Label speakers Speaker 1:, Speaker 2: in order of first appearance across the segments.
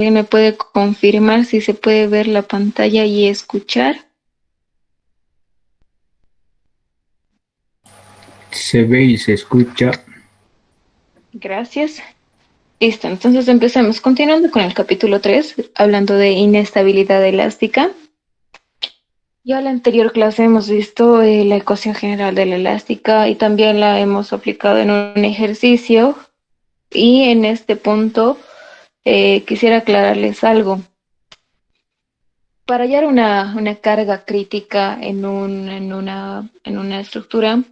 Speaker 1: ¿Alguien me puede confirmar si se puede ver la pantalla y escuchar?
Speaker 2: Se ve y se escucha.
Speaker 1: Gracias. Listo, entonces empecemos. Continuando con el capítulo 3, hablando de inestabilidad elástica. Ya en la anterior clase hemos visto la ecuación general de la elástica y también la hemos aplicado en un ejercicio. Y en este punto quisiera aclararles algo. Para hallar una carga crítica en una estructura,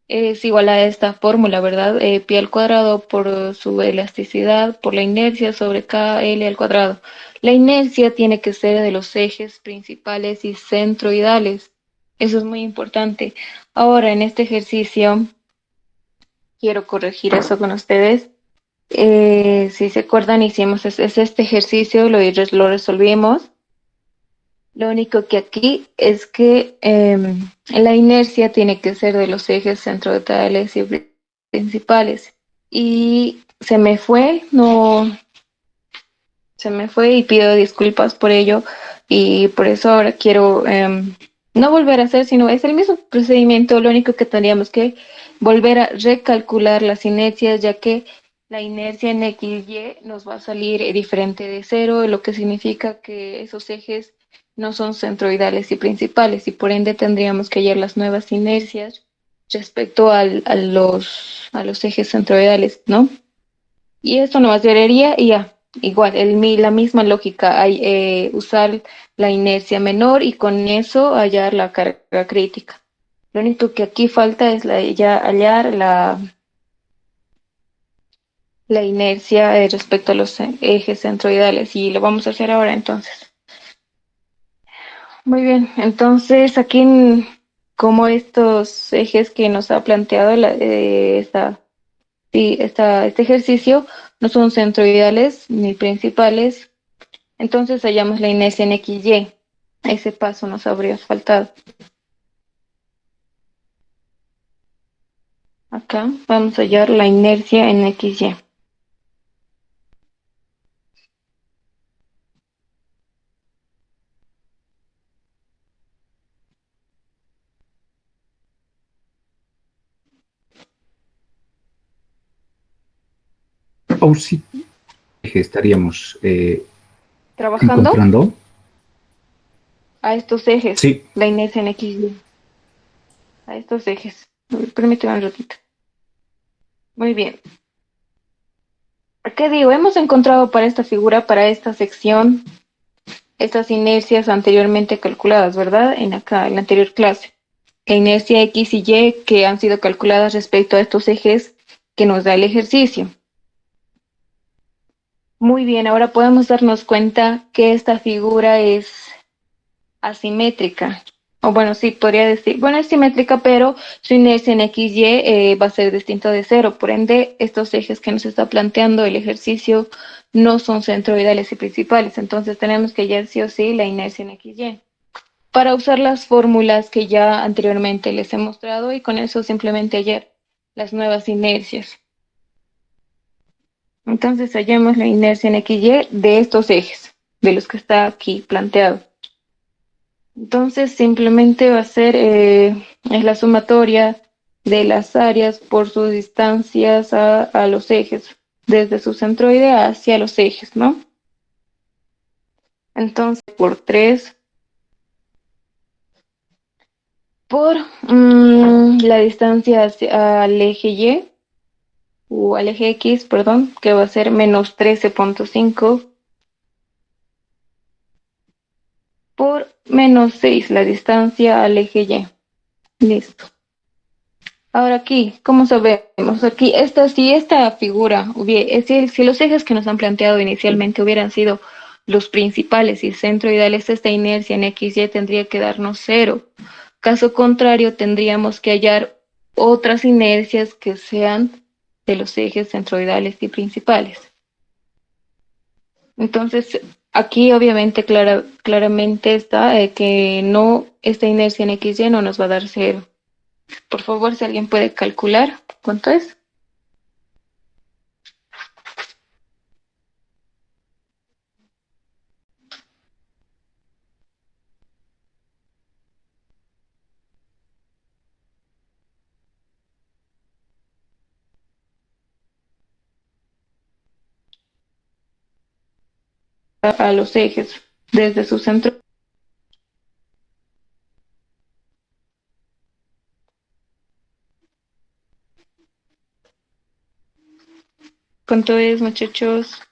Speaker 1: es igual a esta fórmula, ¿verdad? Pi al cuadrado por su elasticidad, por la inercia sobre KL al cuadrado. La inercia tiene que ser de los ejes principales y centroidales. Eso es muy importante. Ahora, en este ejercicio, quiero corregir eso con ustedes. Si se acuerdan, hicimos este ejercicio, lo resolvimos. Lo único que aquí es que la inercia tiene que ser de los ejes centroidales y principales. Y se me fue y pido disculpas por ello. Y por eso ahora quiero no volver a hacer, sino es el mismo procedimiento. Lo único que tendríamos que volver a recalcular las inercias, ya que la inercia en XY nos va a salir diferente de cero, lo que significa que esos ejes no son centroidales y principales, y por ende tendríamos que hallar las nuevas inercias respecto a los ejes centroidales, ¿no? Y esto nos variaría y ya, igual, la misma lógica, hay, usar la inercia menor y con eso hallar la carga crítica. Lo único que aquí falta es ya hallar la inercia respecto a los ejes centroidales y lo vamos a hacer ahora entonces. Muy bien, entonces aquí como estos ejes que nos ha planteado este ejercicio no son centroidales ni principales. Entonces hallamos la inercia en XY. Ese paso nos habría faltado. Acá vamos a hallar la inercia en XY.
Speaker 2: O sí, estaríamos
Speaker 1: Trabajando
Speaker 2: encontrando.
Speaker 1: a estos ejes,
Speaker 2: Sí,
Speaker 1: la inercia en XY. A estos ejes. Permíteme un ratito. Muy bien. ¿Qué digo? Hemos encontrado para esta figura, para esta sección, estas inercias anteriormente calculadas, ¿verdad? En la anterior clase. La inercia X y Y que han sido calculadas respecto a estos ejes que nos da el ejercicio. Muy bien, ahora podemos darnos cuenta que esta figura es asimétrica. O bueno, sí, podría decir, bueno, es simétrica, pero su inercia en XY va a ser distinto de cero. Por ende, estos ejes que nos está planteando el ejercicio no son centroidales y principales. Entonces tenemos que hallar sí o sí la inercia en XY. Para usar las fórmulas que ya anteriormente les he mostrado y con eso simplemente hallar las nuevas inercias. Entonces hallemos la inercia en XY de estos ejes, de los que está aquí planteado. Entonces simplemente va a ser es la sumatoria de las áreas por sus distancias a los ejes, desde su centroide hacia los ejes, ¿no? Entonces por 3 por la distancia al eje Y, o al eje X, perdón, que va a ser menos 13,5 por menos 6 la distancia al eje Y. Listo. Ahora aquí, ¿cómo sabemos? Aquí, si esta figura, si los ejes que nos han planteado inicialmente hubieran sido los principales y centroidales, esta inercia en XY tendría que darnos cero. Caso contrario, tendríamos que hallar otras inercias que sean de los ejes centroidales y principales. Entonces, aquí obviamente claramente está que no, esta inercia en XY no nos va a dar cero. Por favor, si alguien puede calcular cuánto es. a los ejes desde su centro. ¿Cuánto es, muchachos?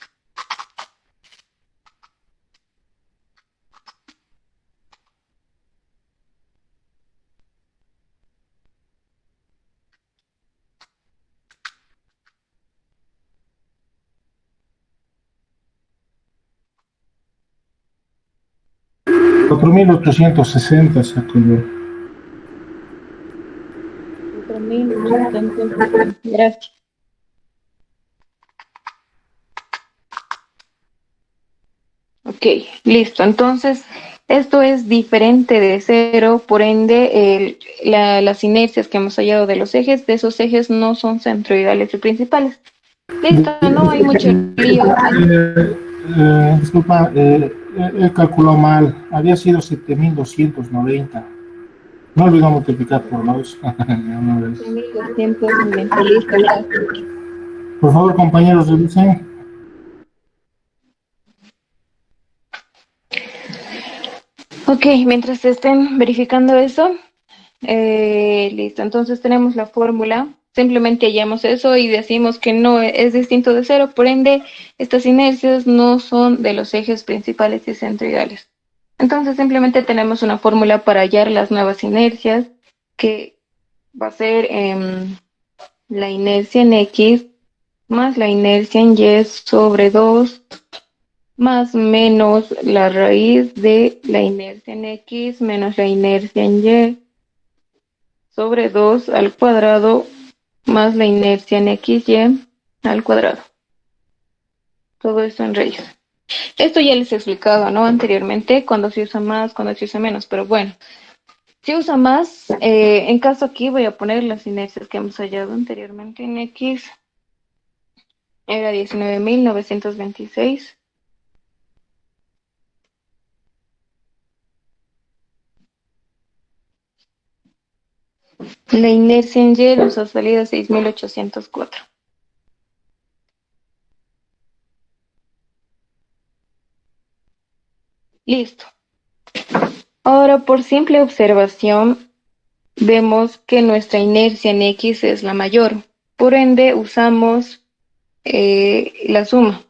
Speaker 3: Cuatro mil ochocientos sesenta saco yo.
Speaker 1: 4.860. Gracias. Ok, listo. Entonces, esto es diferente de cero, por ende, las inercias que hemos hallado de los ejes, de esos ejes no son centroidales y principales. Listo, no hay mucho lío.
Speaker 3: Disculpa, él calculó mal. Había sido 7290. No olvidó multiplicar por dos. Una vez.
Speaker 1: 1.290, listo, gracias.
Speaker 3: Por favor, compañeros, revisen.
Speaker 1: Ok, mientras estén verificando eso, listo. Entonces tenemos la fórmula. Simplemente hallamos eso y decimos que no es distinto de cero, por ende, estas inercias no son de los ejes principales y centroidales. Entonces simplemente tenemos una fórmula para hallar las nuevas inercias, que va a ser la inercia en X más la inercia en Y sobre 2 más menos la raíz de la inercia en X menos la inercia en Y sobre 2 al cuadrado más la inercia en XY al cuadrado. Todo esto en raíz. Esto ya les he explicado, ¿no? Anteriormente, cuando se usa más, cuando se usa menos, pero bueno, si usa más, en caso aquí voy a poner las inercias que hemos hallado anteriormente en X, era 19.926. La inercia en Y nos ha salido 6.804. Listo. Ahora, por simple observación, vemos que nuestra inercia en X es la mayor. Por ende, usamos la suma,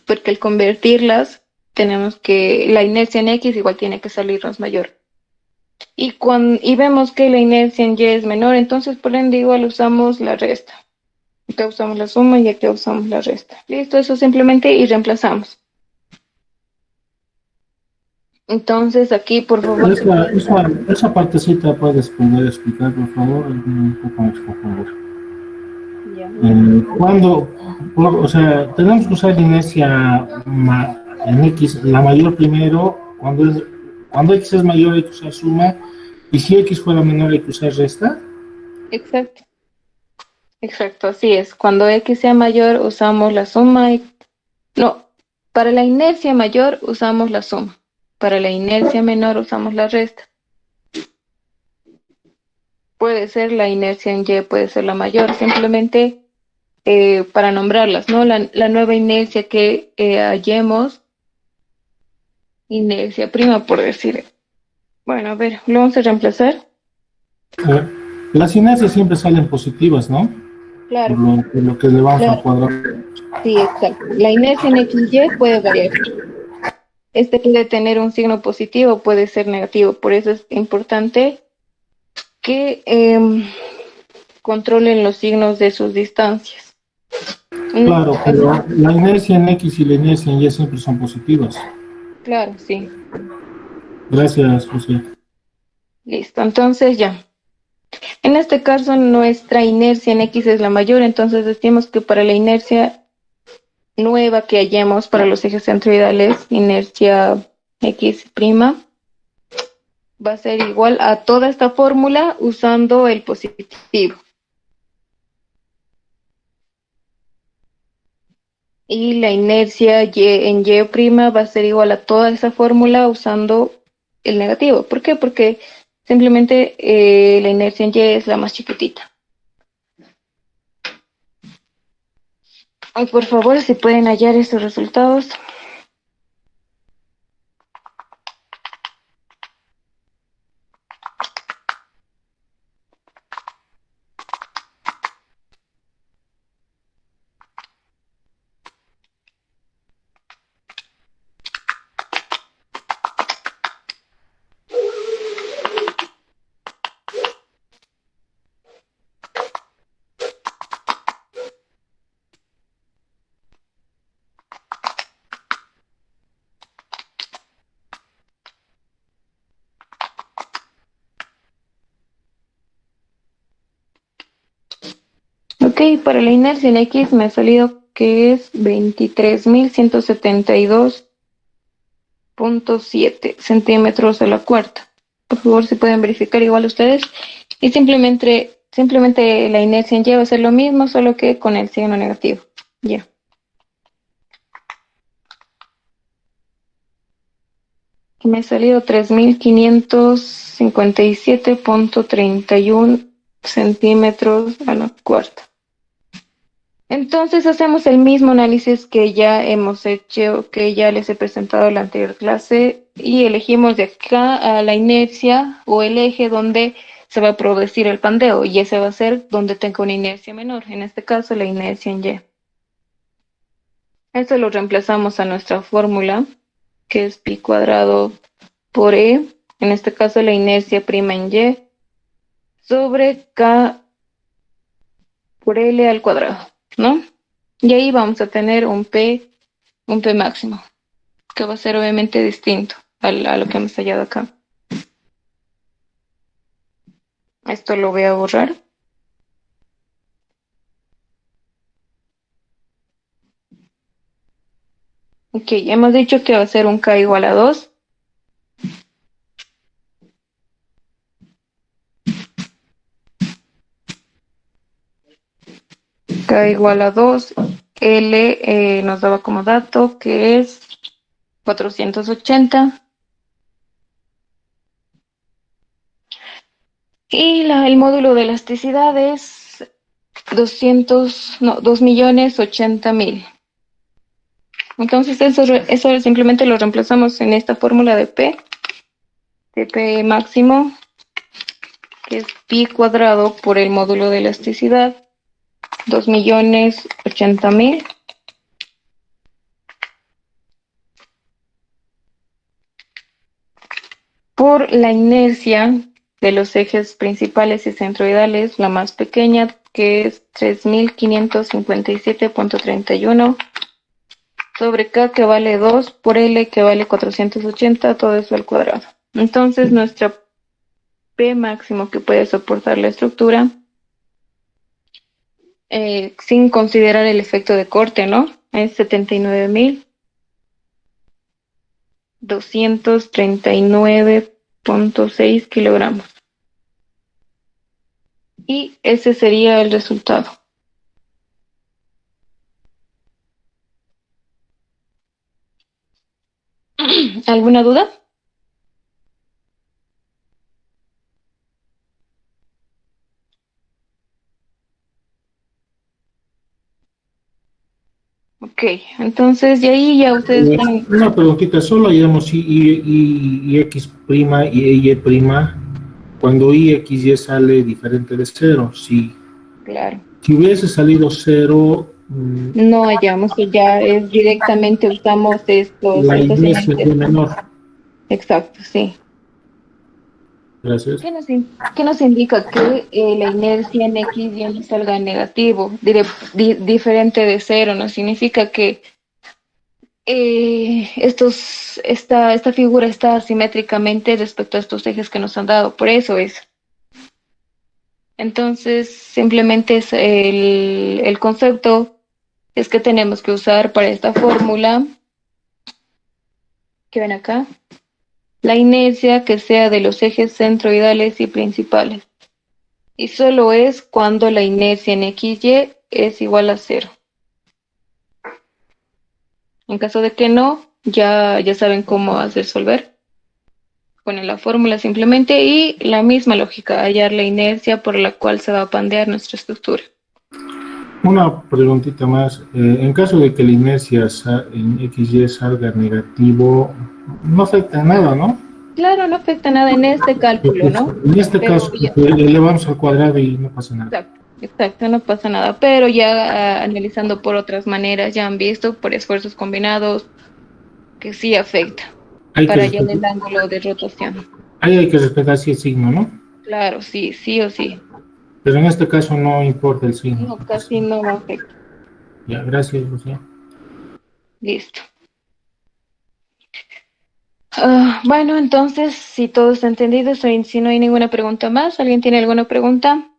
Speaker 1: porque al convertirlas, tenemos que la inercia en X igual tiene que salirnos mayor. Y vemos que la inercia en Y es menor, entonces por ende igual usamos la resta. Acá usamos la suma y acá usamos la resta. Listo, eso simplemente y reemplazamos. Entonces aquí, por favor,
Speaker 3: Esa partecita puedes poder explicar, por favor. Un poco más, por favor.
Speaker 1: ya.
Speaker 3: Cuando, o sea, tenemos que usar inercia en X, la mayor primero, cuando X es mayor hay que usar suma, y si X fuera menor hay que usar resta.
Speaker 1: Exacto, exacto, así es. Cuando X sea mayor usamos la suma y... No, para la inercia mayor usamos la suma. Para la inercia menor usamos la resta. Puede ser la inercia en Y, puede ser la mayor, simplemente para nombrarlas, ¿no? La nueva inercia que hallemos, inercia prima, por decir. Bueno, a ver, lo vamos a reemplazar.
Speaker 3: Eh, las inercias siempre salen positivas, ¿no?
Speaker 1: Claro,
Speaker 3: Por lo que le vamos a
Speaker 1: claro,
Speaker 3: cuadrar.
Speaker 1: sí, exacto. La inercia en XY puede variar. Este puede tener un signo positivo, puede ser negativo. Por eso es importante que controlen los signos de sus distancias.
Speaker 3: Claro, pero la inercia en X y la inercia en Y siempre son positivas.
Speaker 1: Claro, sí.
Speaker 3: Gracias, José.
Speaker 1: Listo. Entonces ya. En este caso, nuestra inercia en X es la mayor, entonces decimos que para la inercia nueva que hallemos para los ejes centroidales, inercia X', va a ser igual a toda esta fórmula usando el positivo. Y la inercia en Y' va a ser igual a toda esa fórmula usando el negativo. ¿Por qué? Porque simplemente la inercia en Y es la más chiquitita. Ay, por favor, si pueden hallar estos resultados. Ok, para la inercia en X me ha salido que es 23.172.7 centímetros a la cuarta. Por favor, si pueden verificar igual ustedes. Y simplemente la inercia en Y va a ser lo mismo, solo que con el signo negativo. Ya. Me ha salido 3.557.31 centímetros a la cuarta. Entonces hacemos el mismo análisis que ya hemos hecho, que ya les he presentado en la anterior clase, y elegimos de acá a la inercia o el eje donde se va a producir el pandeo, y ese va a ser donde tenga una inercia menor, en este caso la inercia en Y. Esto lo reemplazamos a nuestra fórmula, que es pi cuadrado por E, en este caso la inercia prima en Y, sobre K por L al cuadrado, ¿no? Y ahí vamos a tener un P máximo, que va a ser obviamente distinto a lo que hemos hallado acá. Esto lo voy a borrar. Ok, hemos dicho que va a ser un K igual a 2. K igual a 2. L nos daba como dato que es 480. Y el módulo de elasticidad es 2.080.000. Entonces eso simplemente lo reemplazamos en esta fórmula de P máximo, que es pi cuadrado por el módulo de elasticidad, 2.080.000. Por la inercia de los ejes principales y centroidales, la más pequeña, que es 3.557.31, sobre K, que vale 2, por L, que vale 480, todo eso al cuadrado. Entonces nuestra P máximo que puede soportar la estructura, sin considerar el efecto de corte, ¿no? Es 79.239.6 kilogramos. Y ese sería el resultado. ¿Alguna duda? Ok, entonces de ahí ya ustedes pueden...
Speaker 3: Una preguntita, solo hallamos y X prima y Y prima cuando y X y sale diferente de cero.
Speaker 1: Claro.
Speaker 3: Si hubiese salido cero,
Speaker 1: No hallamos que ya es directamente usamos
Speaker 3: la
Speaker 1: estas
Speaker 3: inercia
Speaker 1: inercias.
Speaker 3: fue menor.
Speaker 1: Exacto, sí.
Speaker 3: Gracias.
Speaker 1: ¿Qué nos indica que la inercia en X ya no salga negativo, diferente de cero? No significa que esta figura está asimétricamente respecto a estos ejes que nos han dado. Por eso es. Entonces, simplemente es el concepto es que tenemos que usar para esta fórmula que ven acá, la inercia que sea de los ejes centroidales y principales. Y solo es cuando la inercia en XY es igual a cero. En caso de que no, ya saben cómo resolver. Ponen la fórmula simplemente y la misma lógica, hallar la inercia por la cual se va a pandear nuestra estructura.
Speaker 3: Una preguntita más. En caso de que la inercia en XY salga negativo, no afecta nada, ¿no?
Speaker 1: Claro, no afecta nada en este cálculo,
Speaker 3: Pues,
Speaker 1: ¿no?
Speaker 3: en este
Speaker 1: Pero
Speaker 3: caso,
Speaker 1: ya,
Speaker 3: elevamos al cuadrado y no pasa nada.
Speaker 1: exacto, no pasa nada. Pero ya analizando por otras maneras, ya han visto por esfuerzos combinados que sí afecta
Speaker 3: Hay que
Speaker 1: para hallar el
Speaker 3: respetar,
Speaker 1: ángulo de rotación.
Speaker 3: ahí hay que respetar sí el signo, ¿no?
Speaker 1: Claro, sí, sí o sí.
Speaker 3: Pero en este caso no importa el signo.
Speaker 1: No, casi no afecta.
Speaker 3: Ya, gracias, Lucía.
Speaker 1: Listo. Bueno, entonces, si todo está entendido, si no hay ninguna pregunta más, ¿alguien tiene alguna pregunta?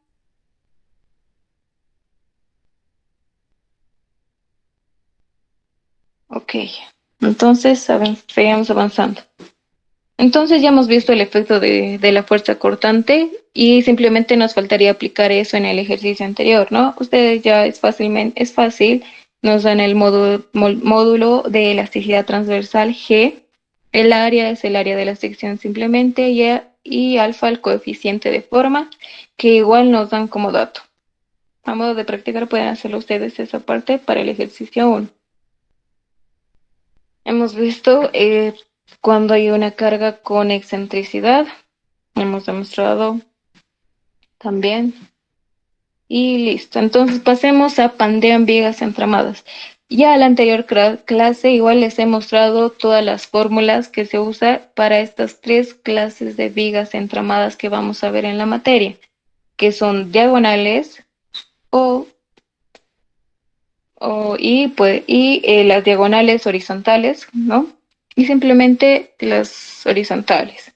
Speaker 1: Entonces, seguimos avanzando. Entonces ya hemos visto el efecto de la fuerza cortante y simplemente nos faltaría aplicar eso en el ejercicio anterior, ¿no? Ustedes ya es fácil, nos dan el módulo de elasticidad transversal G, el área es el área de la sección simplemente y alfa el coeficiente de forma, que igual nos dan como dato. A modo de practicar pueden hacerlo ustedes esa parte para el ejercicio 1. Hemos visto cuando hay una carga con excentricidad, hemos demostrado también. Y listo, entonces pasemos a pandean vigas entramadas. Ya en la anterior clase igual les he mostrado todas las fórmulas que se usa para estas 3 clases de vigas entramadas que vamos a ver en la materia, que son diagonales o las diagonales horizontales, ¿no? Y simplemente las horizontales.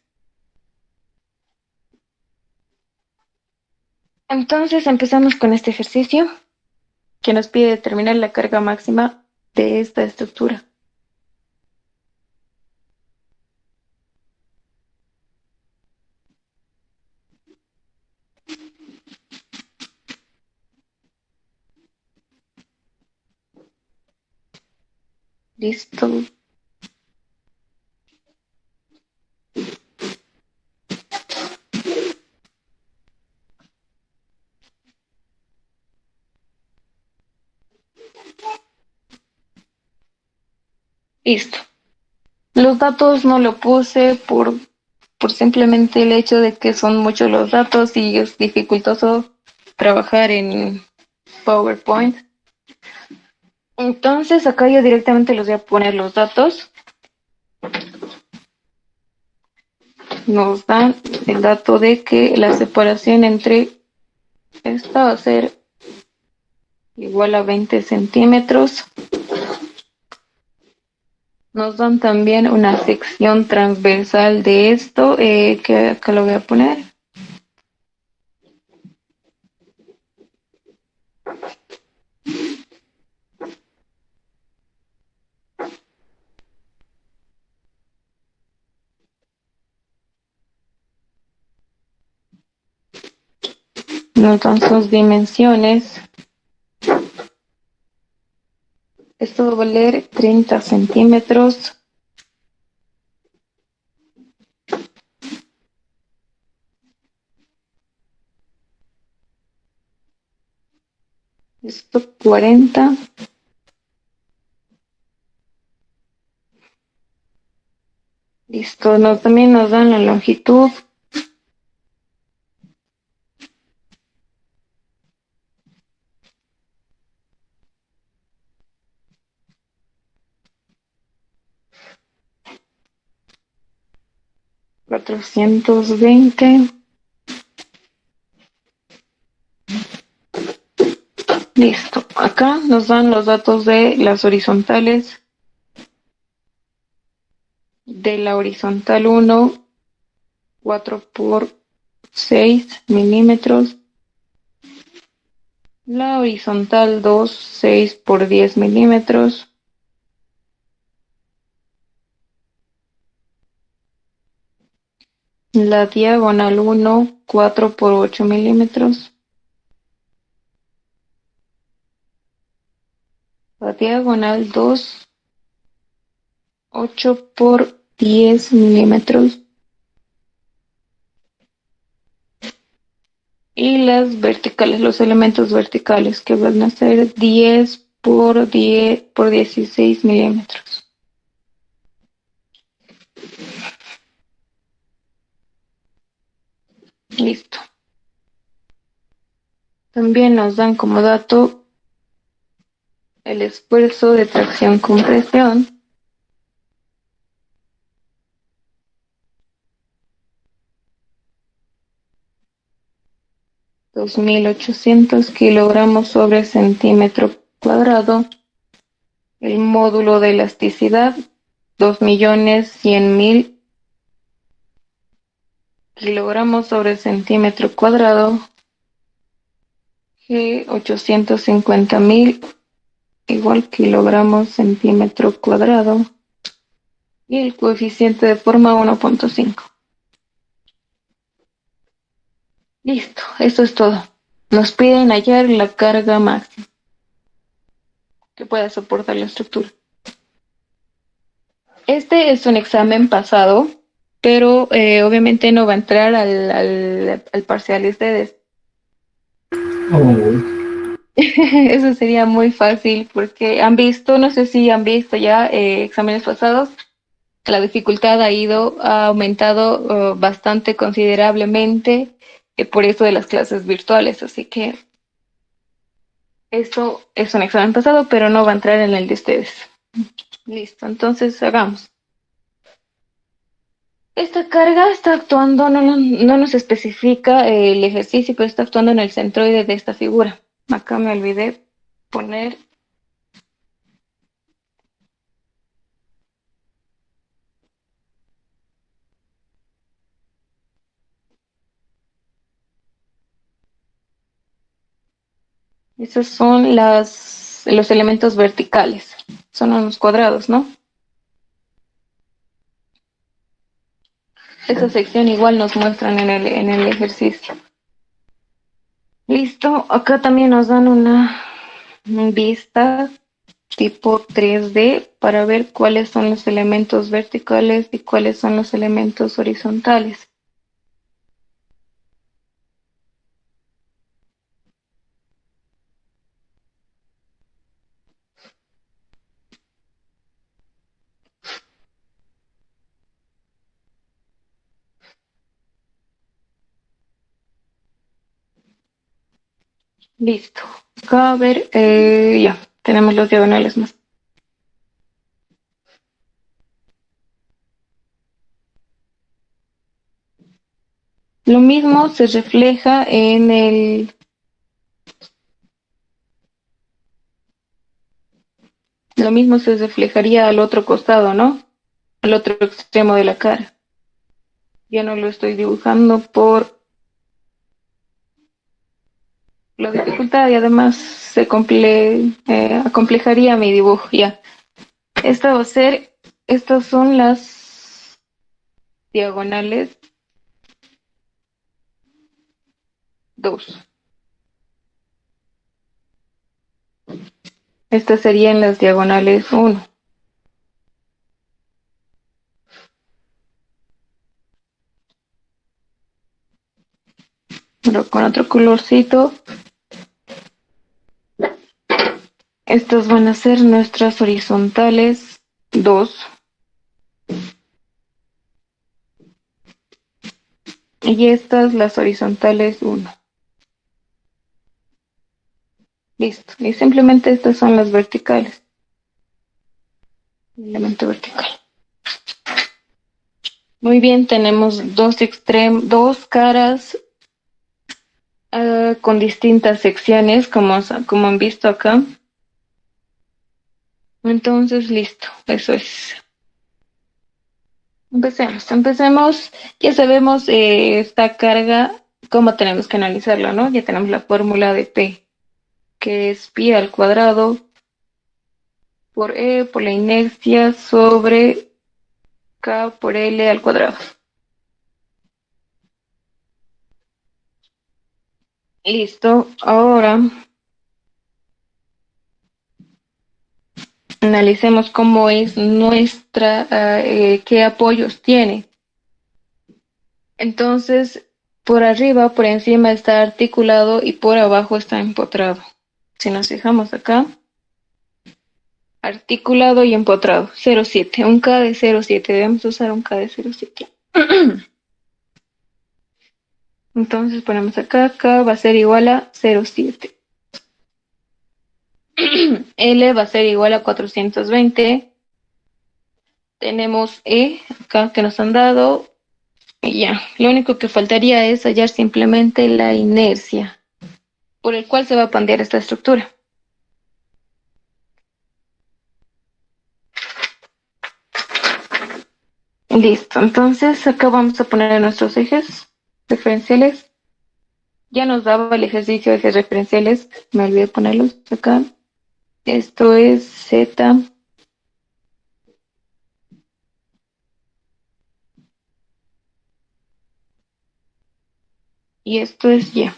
Speaker 1: Entonces empezamos con este ejercicio que nos pide determinar la carga máxima de esta estructura. Listo. Listo. Los datos no lo puse por simplemente el hecho de que son muchos los datos y es dificultoso trabajar en PowerPoint. Entonces acá yo directamente les voy a poner los datos. Nos dan el dato de que la separación entre esta va a ser igual a 20 centímetros. Nos dan también una sección transversal de esto, que acá lo voy a poner. Nos dan sus dimensiones. Esto va a valer 30 centímetros. Esto 40. Listo, también nos dan la longitud. $420. Listo, acá nos dan los datos de las horizontales. De la horizontal 1, 4 por 6 milímetros. La horizontal 2, 6 por 10 milímetros. La diagonal 1, 4 por 8 milímetros. La diagonal 2, 8 por 10 milímetros. Y las verticales, los elementos verticales, que van a ser 10 por 16 milímetros. Listo. También nos dan como dato el esfuerzo de tracción-compresión. $2.800 kilogramos sobre centímetro cuadrado. El módulo de elasticidad, 2.100.000 kilogramos sobre centímetro cuadrado. G, 850.000 igual kilogramos centímetro cuadrado. y el coeficiente de forma 1.5. Listo, eso es todo. Nos piden hallar la carga máxima que pueda soportar la estructura. Este es un examen pasado, pero obviamente no va a entrar al parcial de ustedes.
Speaker 3: Oh,
Speaker 1: Eso sería muy fácil porque han visto, no sé si han visto ya exámenes pasados, la dificultad ha aumentado bastante considerablemente por eso de las clases virtuales, así que eso es un examen pasado, pero no va a entrar en el de ustedes. Listo, entonces hagamos. Esta carga está actuando, no nos especifica el ejercicio, pero está actuando en el centroide de esta figura. Acá me olvidé poner. Esos son los elementos verticales. Son unos cuadrados, ¿no? Esa sección igual nos muestran en el ejercicio. Listo. Acá también nos dan una vista tipo 3D para ver cuáles son los elementos verticales y cuáles son los elementos horizontales. Listo. Acá a ver, ya, tenemos los diagonales más. Lo mismo se refleja lo mismo se reflejaría al otro costado, ¿no? Al otro extremo de la cara. Ya no lo estoy dibujando por la dificultad y además acomplejaría mi dibujo ya. Esta va a ser, estas son las diagonales 2. Estas serían las diagonales 1. Pero con otro colorcito. Estas van a ser nuestras horizontales 2. Y estas las horizontales 1. Listo. Y simplemente estas son las verticales. Elemento vertical. Muy bien, tenemos dos caras con distintas secciones, como han visto acá. Entonces, listo, eso es. Empecemos. Ya sabemos esta carga, cómo tenemos que analizarla, ¿no? Ya tenemos la fórmula de P, que es pi al cuadrado por E por la inercia sobre K por L al cuadrado. Listo, ahora analicemos cómo es qué apoyos tiene. Entonces, por arriba, por encima está articulado y por abajo está empotrado. Si nos fijamos acá, articulado y empotrado, 0,7, un K de 0,7, debemos usar un K de 0,7. Entonces ponemos acá, K va a ser igual a 0,7. L va a ser igual a 420. Tenemos E acá que nos han dado. Y ya, lo único que faltaría es hallar simplemente la inercia por el cual se va a pandear esta estructura. Listo, entonces acá vamos a poner nuestros ejes referenciales. Ya nos daba el ejercicio de ejes referenciales, me olvidé ponerlos acá. Esto es Z y esto es Y.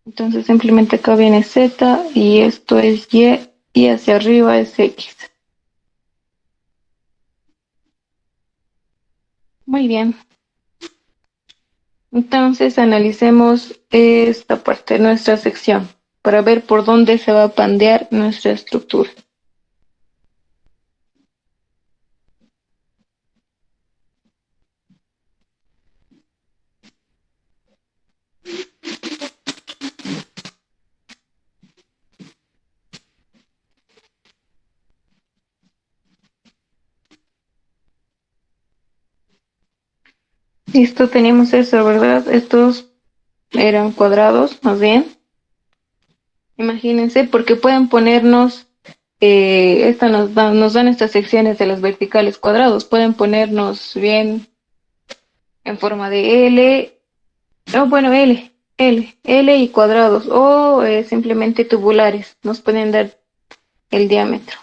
Speaker 1: Entonces simplemente acá viene Z y esto es y hacia arriba es X. Muy bien. Entonces analicemos esta parte de nuestra sección para ver por dónde se va a pandear nuestra estructura. Listo, teníamos eso, ¿verdad? Estos eran cuadrados, más bien. Imagínense, porque pueden ponernos, esta nos dan estas secciones de las verticales cuadrados, pueden ponernos bien en forma de L, oh, bueno, L y cuadrados, o simplemente tubulares, nos pueden dar el diámetro.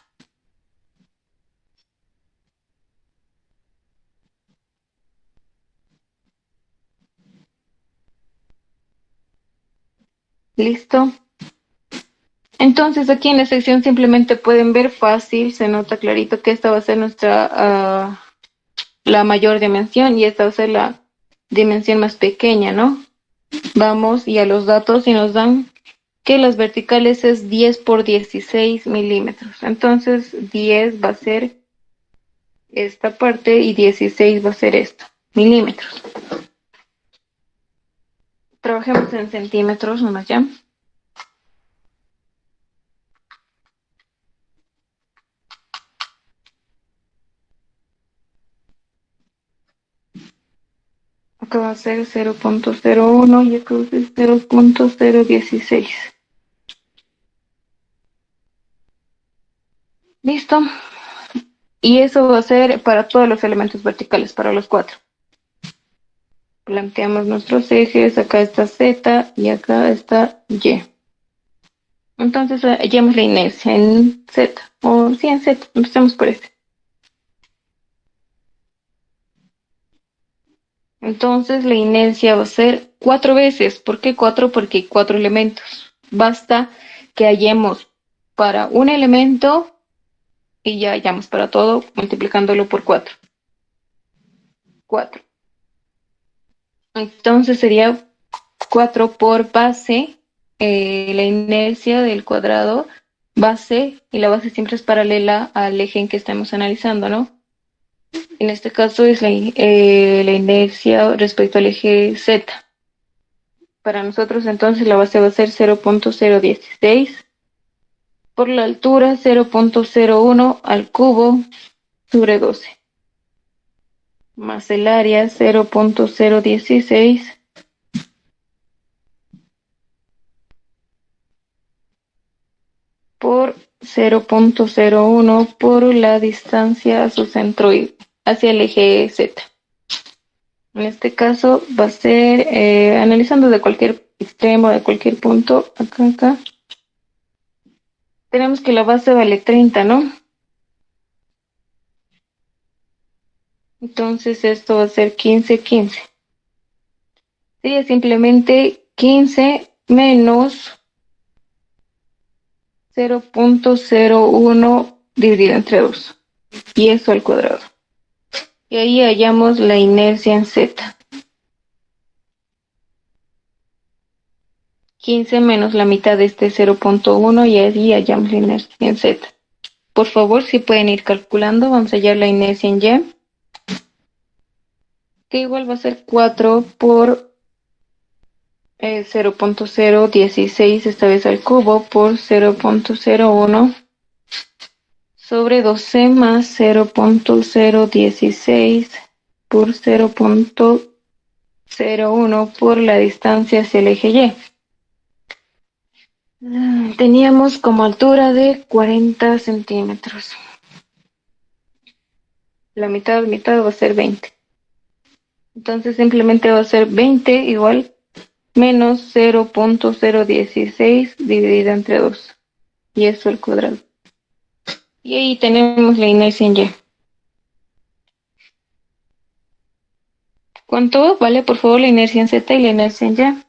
Speaker 1: ¿Listo? Entonces aquí en la sección simplemente pueden ver fácil, se nota clarito que esta va a ser nuestra, la mayor dimensión y esta va a ser la dimensión más pequeña, ¿no? Vamos y a los datos y nos dan que las verticales es 10 por 16 milímetros. Entonces 10 va a ser esta parte y 16 va a ser esto, milímetros. Trabajemos en centímetros nomás ya. Acá va a ser 0.01 y acá va a ser 0.016. Listo. Y eso va a ser para todos los elementos verticales, para los cuatro. Planteamos nuestros ejes, acá está Z y acá está Y. Entonces hallamos la inercia en Z, o sí en Z, empecemos por este. Entonces la inercia va a ser 4 veces. ¿Por qué 4? Porque hay 4 elementos. Basta que hallemos para un elemento y ya hallamos para todo multiplicándolo por 4. 4. Entonces sería 4 por base, la inercia del cuadrado, base, y la base siempre es paralela al eje en que estamos analizando, ¿no? En este caso es la inercia respecto al eje Z. Para nosotros entonces la base va a ser 0.016 por la altura 0.01 al cubo sobre 12 más el área 0.016 por 0.01 por la distancia a su centro hacia el eje Z. En este caso va a ser analizando de cualquier extremo, de cualquier punto, acá. Tenemos que la base vale 30, ¿no? Entonces esto va a ser 15, 15. Sería simplemente 15 menos 0.01 dividido entre 2. Y eso al cuadrado. Y ahí hallamos la inercia en Z. 15 menos la mitad de este 0.1 y ahí hallamos la inercia en Z. Por favor, si pueden ir calculando, vamos a hallar la inercia en Y, que igual va a ser 4 por 0.016, esta vez al cubo, por 0.01 sobre 12 más 0.016 por 0.01 por la distancia hacia el eje Y. Teníamos como altura de 40 centímetros. La mitad va a ser 20. Entonces simplemente va a ser 20 igual menos 0.016 dividido entre 2. Y eso al cuadrado. Y ahí tenemos la inercia en Y. ¿Cuánto vale, por favor, la inercia en Z y la inercia en Y?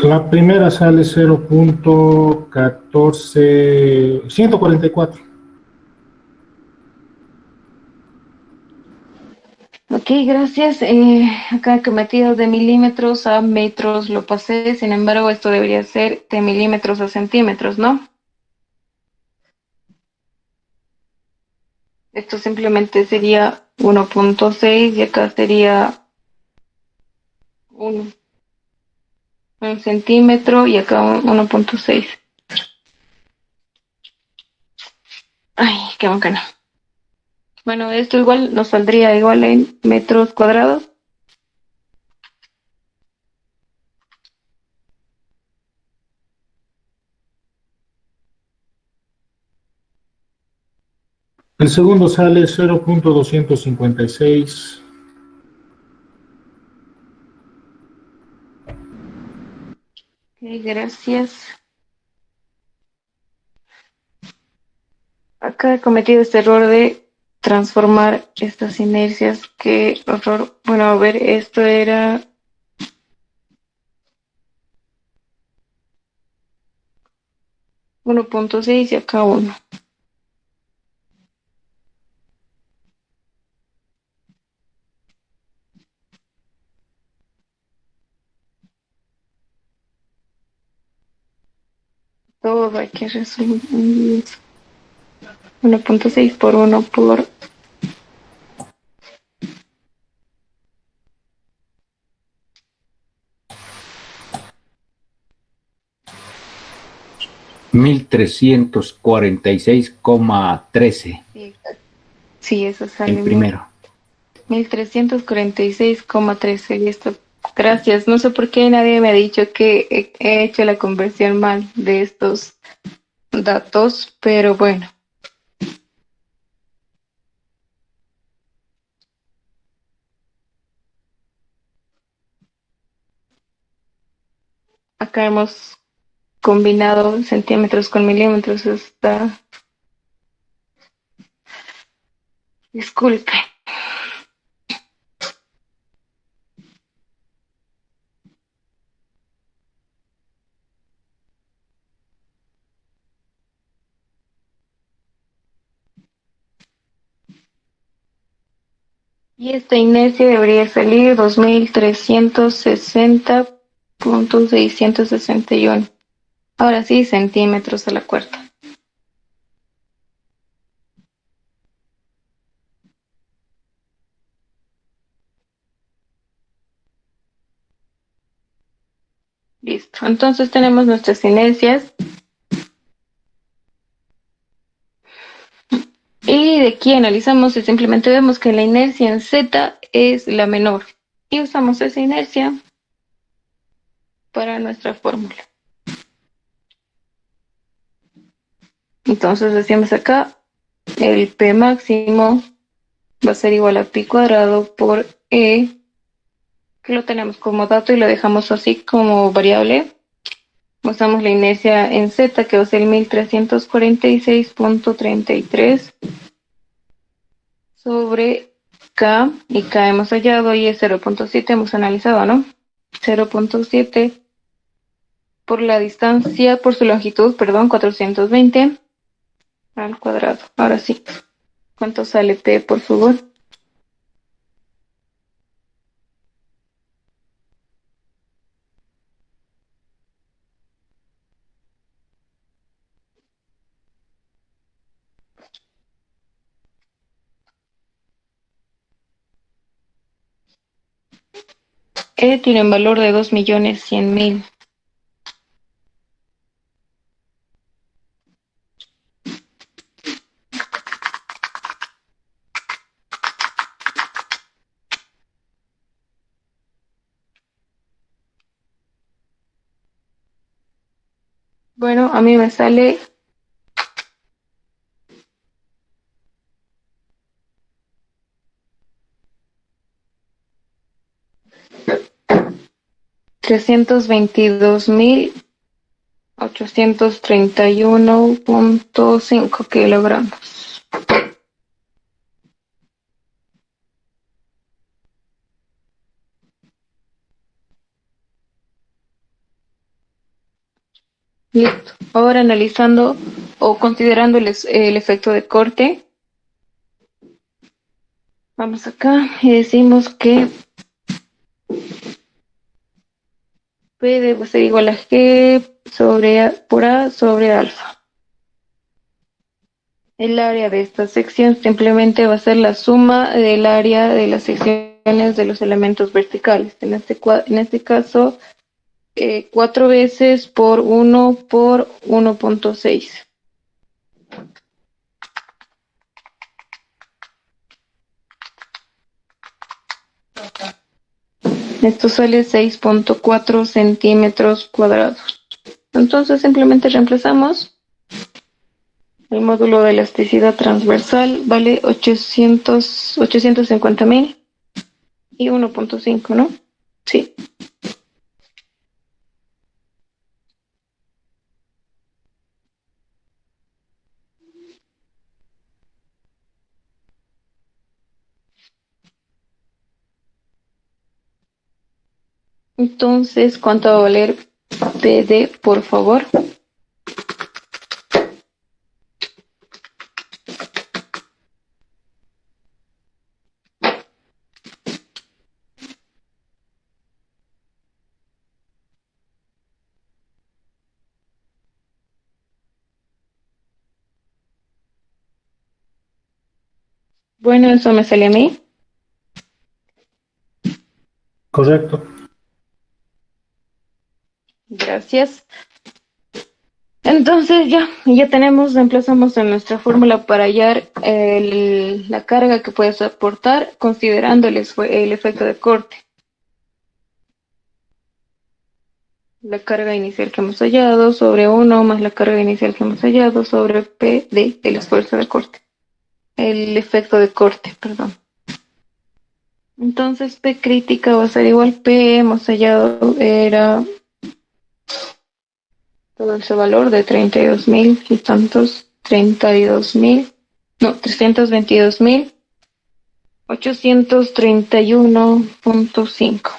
Speaker 3: La primera sale 0.14, 144.
Speaker 1: Ok, gracias. Acá que metido de milímetros a metros lo pasé, sin embargo, esto debería ser de milímetros a centímetros, ¿no? Esto simplemente sería 1.6 y acá sería un, un centímetro y acá 1.6. Ay, qué bacana. Bueno, esto igual nos saldría igual en metros cuadrados.
Speaker 3: El segundo sale 0.256.
Speaker 1: Ok, gracias. Acá he cometido este error de transformar estas inercias. Qué horror. Bueno, a ver, esto era 1.6 y acá 1. Todo hay que resolver. 1.6 por 1 por
Speaker 2: 1346,13
Speaker 1: Sí, sí, eso
Speaker 2: el
Speaker 1: sale mil
Speaker 2: primero.
Speaker 1: 1346,13. Listo. Gracias. No sé por qué nadie me ha dicho que he hecho la conversión mal de estos datos, pero bueno, acá hemos combinado centímetros con milímetros. Está. Disculpe. Y esta inercia debería salir 2360,661. Ahora sí, centímetros a la cuarta. Listo. Entonces tenemos nuestras inercias. Y de aquí analizamos y simplemente vemos que la inercia en Z es la menor. Y usamos esa inercia para nuestra fórmula. Entonces decimos acá, el P máximo va a ser igual a pi cuadrado por E, que lo tenemos como dato y lo dejamos así como variable. Usamos la inercia en Z, que va a ser 1346,33 sobre K, y K hemos hallado y es 0.7, hemos analizado, ¿no? 0.7 por la distancia, por su longitud, perdón, 420 al cuadrado. Ahora sí, ¿cuánto sale P, por favor? tiene un valor de 2.100.000. Bueno, a mí me sale 322.831.5 kilogramos. Listo. Ahora analizando o considerando el efecto de corte, vamos acá y decimos que P debe ser igual a G por A sobre alfa. El área de esta sección simplemente va a ser la suma del área de las secciones de los elementos verticales. En este caso, 4 veces por 1 por 1.6. Esto sale 6.4 centímetros cuadrados. Entonces simplemente reemplazamos. El módulo de elasticidad transversal vale 850.000 y 1.5, ¿no? Sí. Entonces, ¿cuánto va a valer PD, por favor? Bueno, eso me sale a mí.
Speaker 3: Correcto.
Speaker 1: Gracias. Entonces ya tenemos, emplazamos en nuestra fórmula para hallar la carga que puede soportar considerando el efecto de corte. La carga inicial que hemos hallado sobre 1 más la carga inicial que hemos hallado sobre P de el esfuerzo de corte. El efecto de corte, perdón. Entonces P crítica va a ser igual P, hemos hallado, era todo ese valor de 32.000 y tantos, 32.000, no, 322.831.5.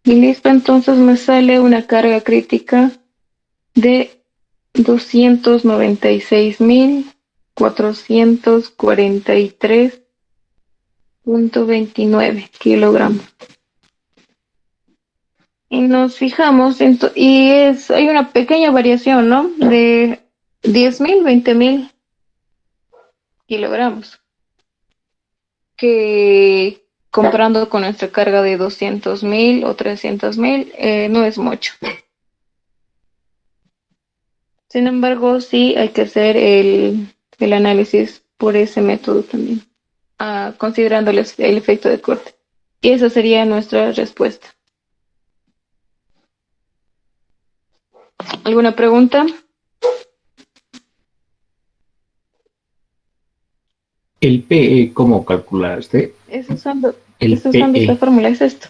Speaker 1: Y listo, entonces me sale una carga crítica de 296.443.29 kilogramos. Y nos fijamos, hay una pequeña variación, ¿no? De 10.000, 20.000 kilogramos, que comparando con nuestra carga de 200.000 o 300.000, no es mucho. Sin embargo, sí hay que hacer el análisis por ese método también, considerando el efecto de corte. Y esa sería nuestra respuesta. ¿Alguna pregunta?
Speaker 2: El PE, ¿cómo calculaste?
Speaker 1: Es usando
Speaker 2: El
Speaker 1: esta
Speaker 2: PE.
Speaker 1: fórmula, es esto.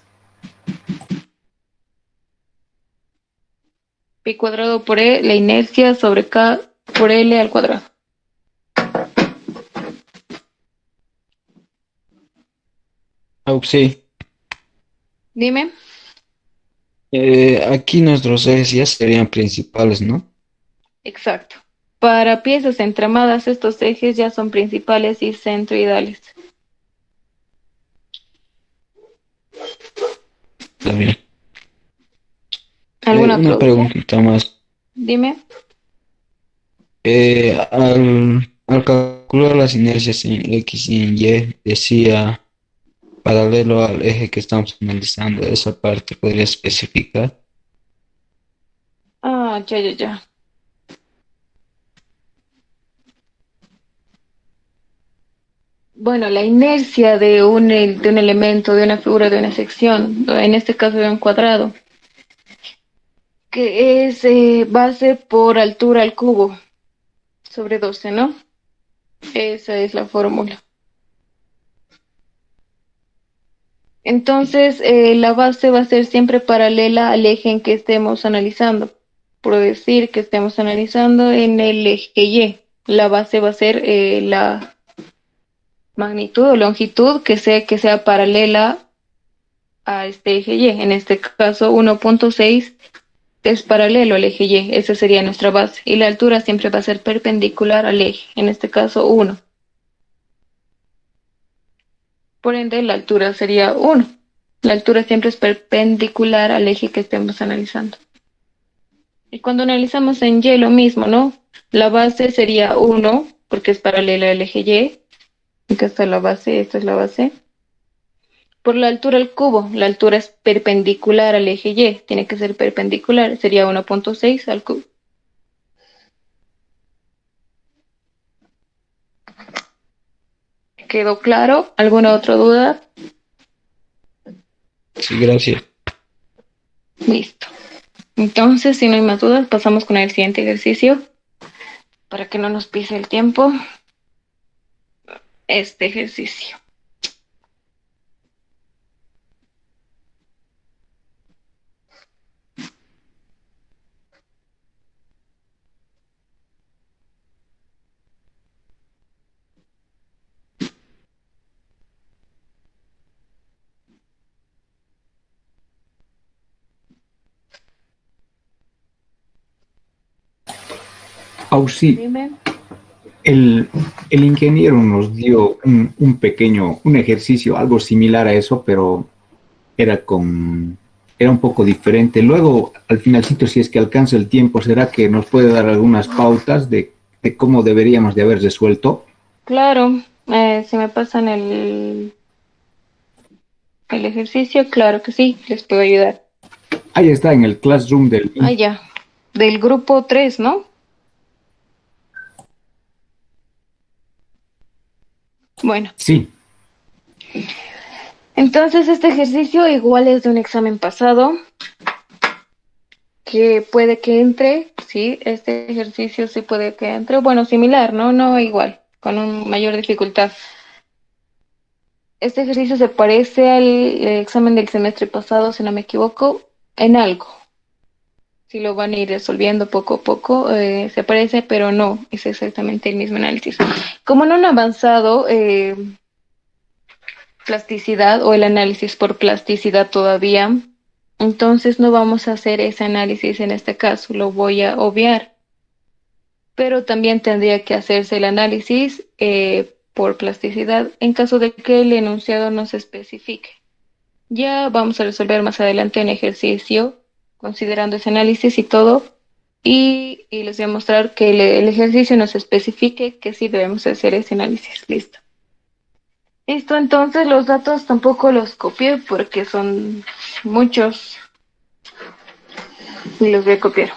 Speaker 1: Pi cuadrado por E, la inercia sobre K por L al cuadrado.
Speaker 4: Sí.
Speaker 1: Dime.
Speaker 4: Aquí nuestros ejes ya serían principales, ¿no?
Speaker 1: Exacto. Para piezas entramadas, estos ejes ya son principales y centroidales.
Speaker 4: Está bien.
Speaker 1: ¿Alguna otra
Speaker 4: Una
Speaker 1: duda?
Speaker 4: preguntita más.
Speaker 1: Dime.
Speaker 4: Al calcular las inercias en X y en Y, decía paralelo al eje que estamos analizando, esa parte podría especificar.
Speaker 1: Ah, ya, ya, ya. Bueno, la inercia de un elemento, de una figura, de una sección, en este caso de un cuadrado, que es base por altura al cubo sobre 12, ¿no? Esa es la fórmula. Entonces, la base va a ser siempre paralela al eje en que estemos analizando. Por decir que estemos analizando en el eje Y, la base va a ser la magnitud o longitud que sea paralela a este eje Y. En este caso, 1.6 es paralelo al eje Y, esa sería nuestra base. Y la altura siempre va a ser perpendicular al eje, en este caso 1. Por ende, la altura sería 1. La altura siempre es perpendicular al eje que estemos analizando. Y cuando analizamos en Y lo mismo, ¿no? La base sería 1, porque es paralela al eje Y. Acá está la base, esta es la base. Por la altura al cubo, la altura es perpendicular al eje Y, tiene que ser perpendicular, sería 1.6 al cubo. ¿Quedó claro? ¿Alguna otra duda?
Speaker 4: Sí, gracias.
Speaker 1: Listo. Entonces, si no hay más dudas, pasamos con el siguiente ejercicio para que no nos pise el tiempo. Este ejercicio.
Speaker 2: Auxi,
Speaker 1: Dime.
Speaker 2: el, el ingeniero nos dio un ejercicio, algo similar a eso, pero era era un poco diferente. Luego, al finalcito, si es que alcanza el tiempo, ¿será que nos puede dar algunas pautas de cómo deberíamos de haber resuelto?
Speaker 1: Claro, si me pasan el ejercicio, claro que sí, les puedo ayudar.
Speaker 2: Ahí está, en el classroom del
Speaker 1: Ah,
Speaker 2: link.
Speaker 1: ya. Del grupo 3, ¿no? Bueno,
Speaker 2: Sí,
Speaker 1: entonces este ejercicio igual es de un examen pasado que puede que entre, sí, este ejercicio sí puede que entre, bueno, similar, ¿no? No igual, con una mayor dificultad. Este ejercicio se parece al examen del semestre pasado, si no me equivoco, en algo. Si lo van a ir resolviendo poco a poco, se parece, pero no, es exactamente el mismo análisis. Como no han avanzado plasticidad o el análisis por plasticidad todavía, entonces no vamos a hacer ese análisis en este caso, lo voy a obviar. Pero también tendría que hacerse el análisis por plasticidad en caso de que el enunciado no se especifique. Ya vamos a resolver más adelante un ejercicio considerando ese análisis y todo. Y les voy a mostrar que el ejercicio nos especifique que sí debemos hacer ese análisis. Listo. Listo, entonces los datos tampoco los copié porque son muchos y los voy a copiar.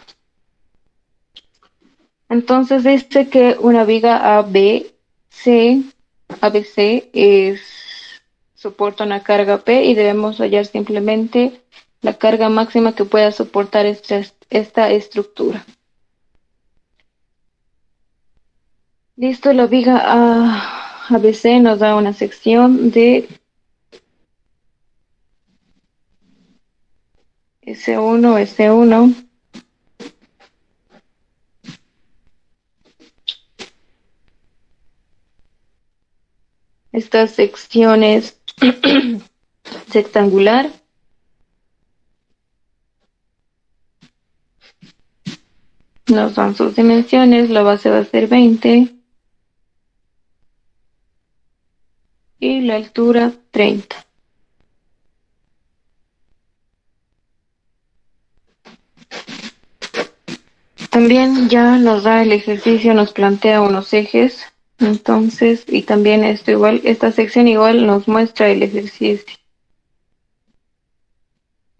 Speaker 1: Entonces dice que una viga ABC soporta una carga P y debemos hallar simplemente la carga máxima que pueda soportar esta estructura. Listo, la viga ABC nos da una sección de S1. Esta sección es rectangular Nos dan sus dimensiones, la base va a ser 20 y la altura 30. También ya nos da el ejercicio, nos plantea unos ejes. Entonces, y también esto igual, esta sección igual nos muestra el ejercicio.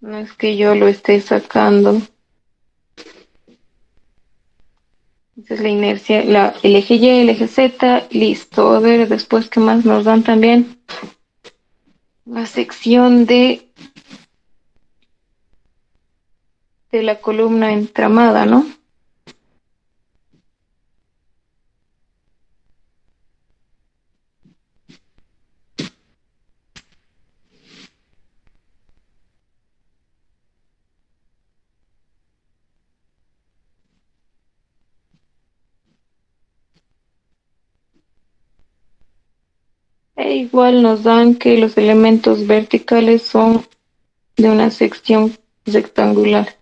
Speaker 1: No es que yo lo esté sacando. Esa es la inercia, el eje Y, el eje Z, listo. A ver, después, ¿qué más nos dan también? La sección de la columna entramada, ¿no? E igual nos dan que los elementos verticales son de una sección rectangular.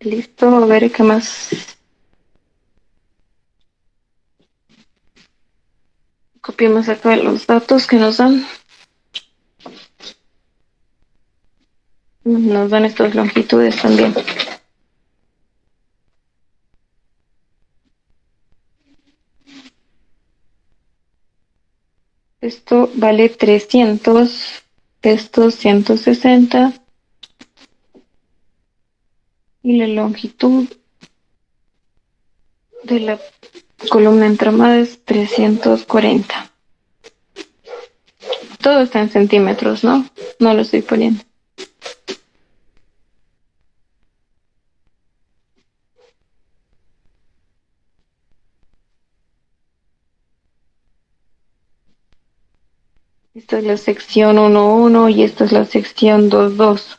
Speaker 1: Listo, a ver qué más. Copiamos acá los datos que nos dan. Nos dan estas longitudes también. Esto vale 300, esto 160 y la longitud de la columna entramada es 340. Todo está en centímetros, ¿no? No lo estoy poniendo. Esta es la sección 1.1 y esta es la sección 2.2.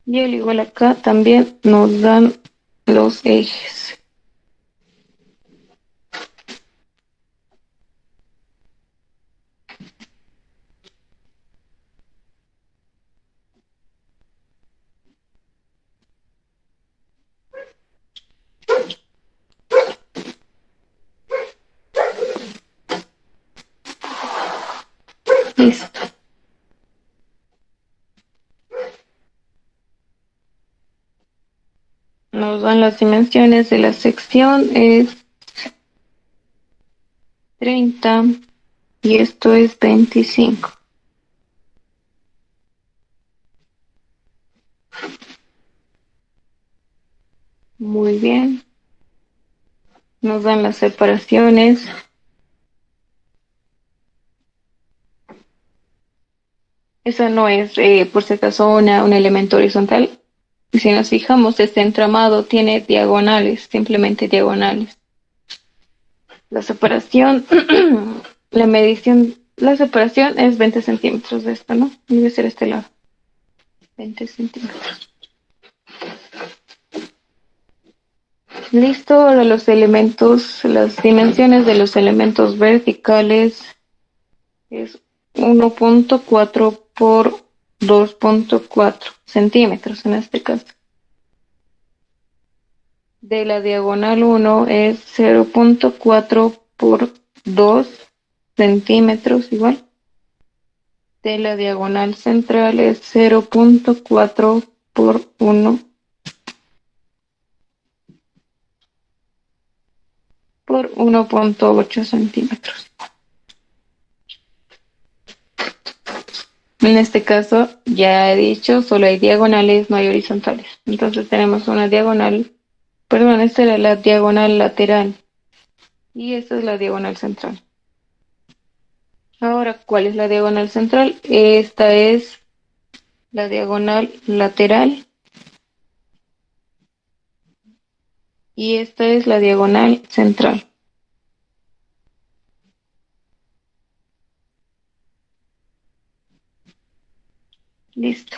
Speaker 1: Y al igual acá también nos dan los ejes. Listo. Nos dan las dimensiones de la sección, es 30 y esto es 25. Muy bien. Nos dan las separaciones. Esa no es, por si acaso, un elemento horizontal. Si nos fijamos, este entramado tiene diagonales, simplemente diagonales. La separación, la medición, la separación es 20 centímetros de esta, ¿no? Debe ser este lado. 20 centímetros. Listo, ahora los elementos, las dimensiones de los elementos verticales es 1.4 por 2.4 centímetros en este caso. De la diagonal 1 es 0.4 por 2 centímetros igual. De la diagonal central es 0.4 por 1 por 1.8 centímetros. En este caso, ya he dicho, solo hay diagonales, no hay horizontales. Entonces tenemos una diagonal, perdón, esta era la diagonal lateral y esta es la diagonal central. Ahora, ¿cuál es la diagonal central? Esta es la diagonal lateral y esta es la diagonal central. Listo.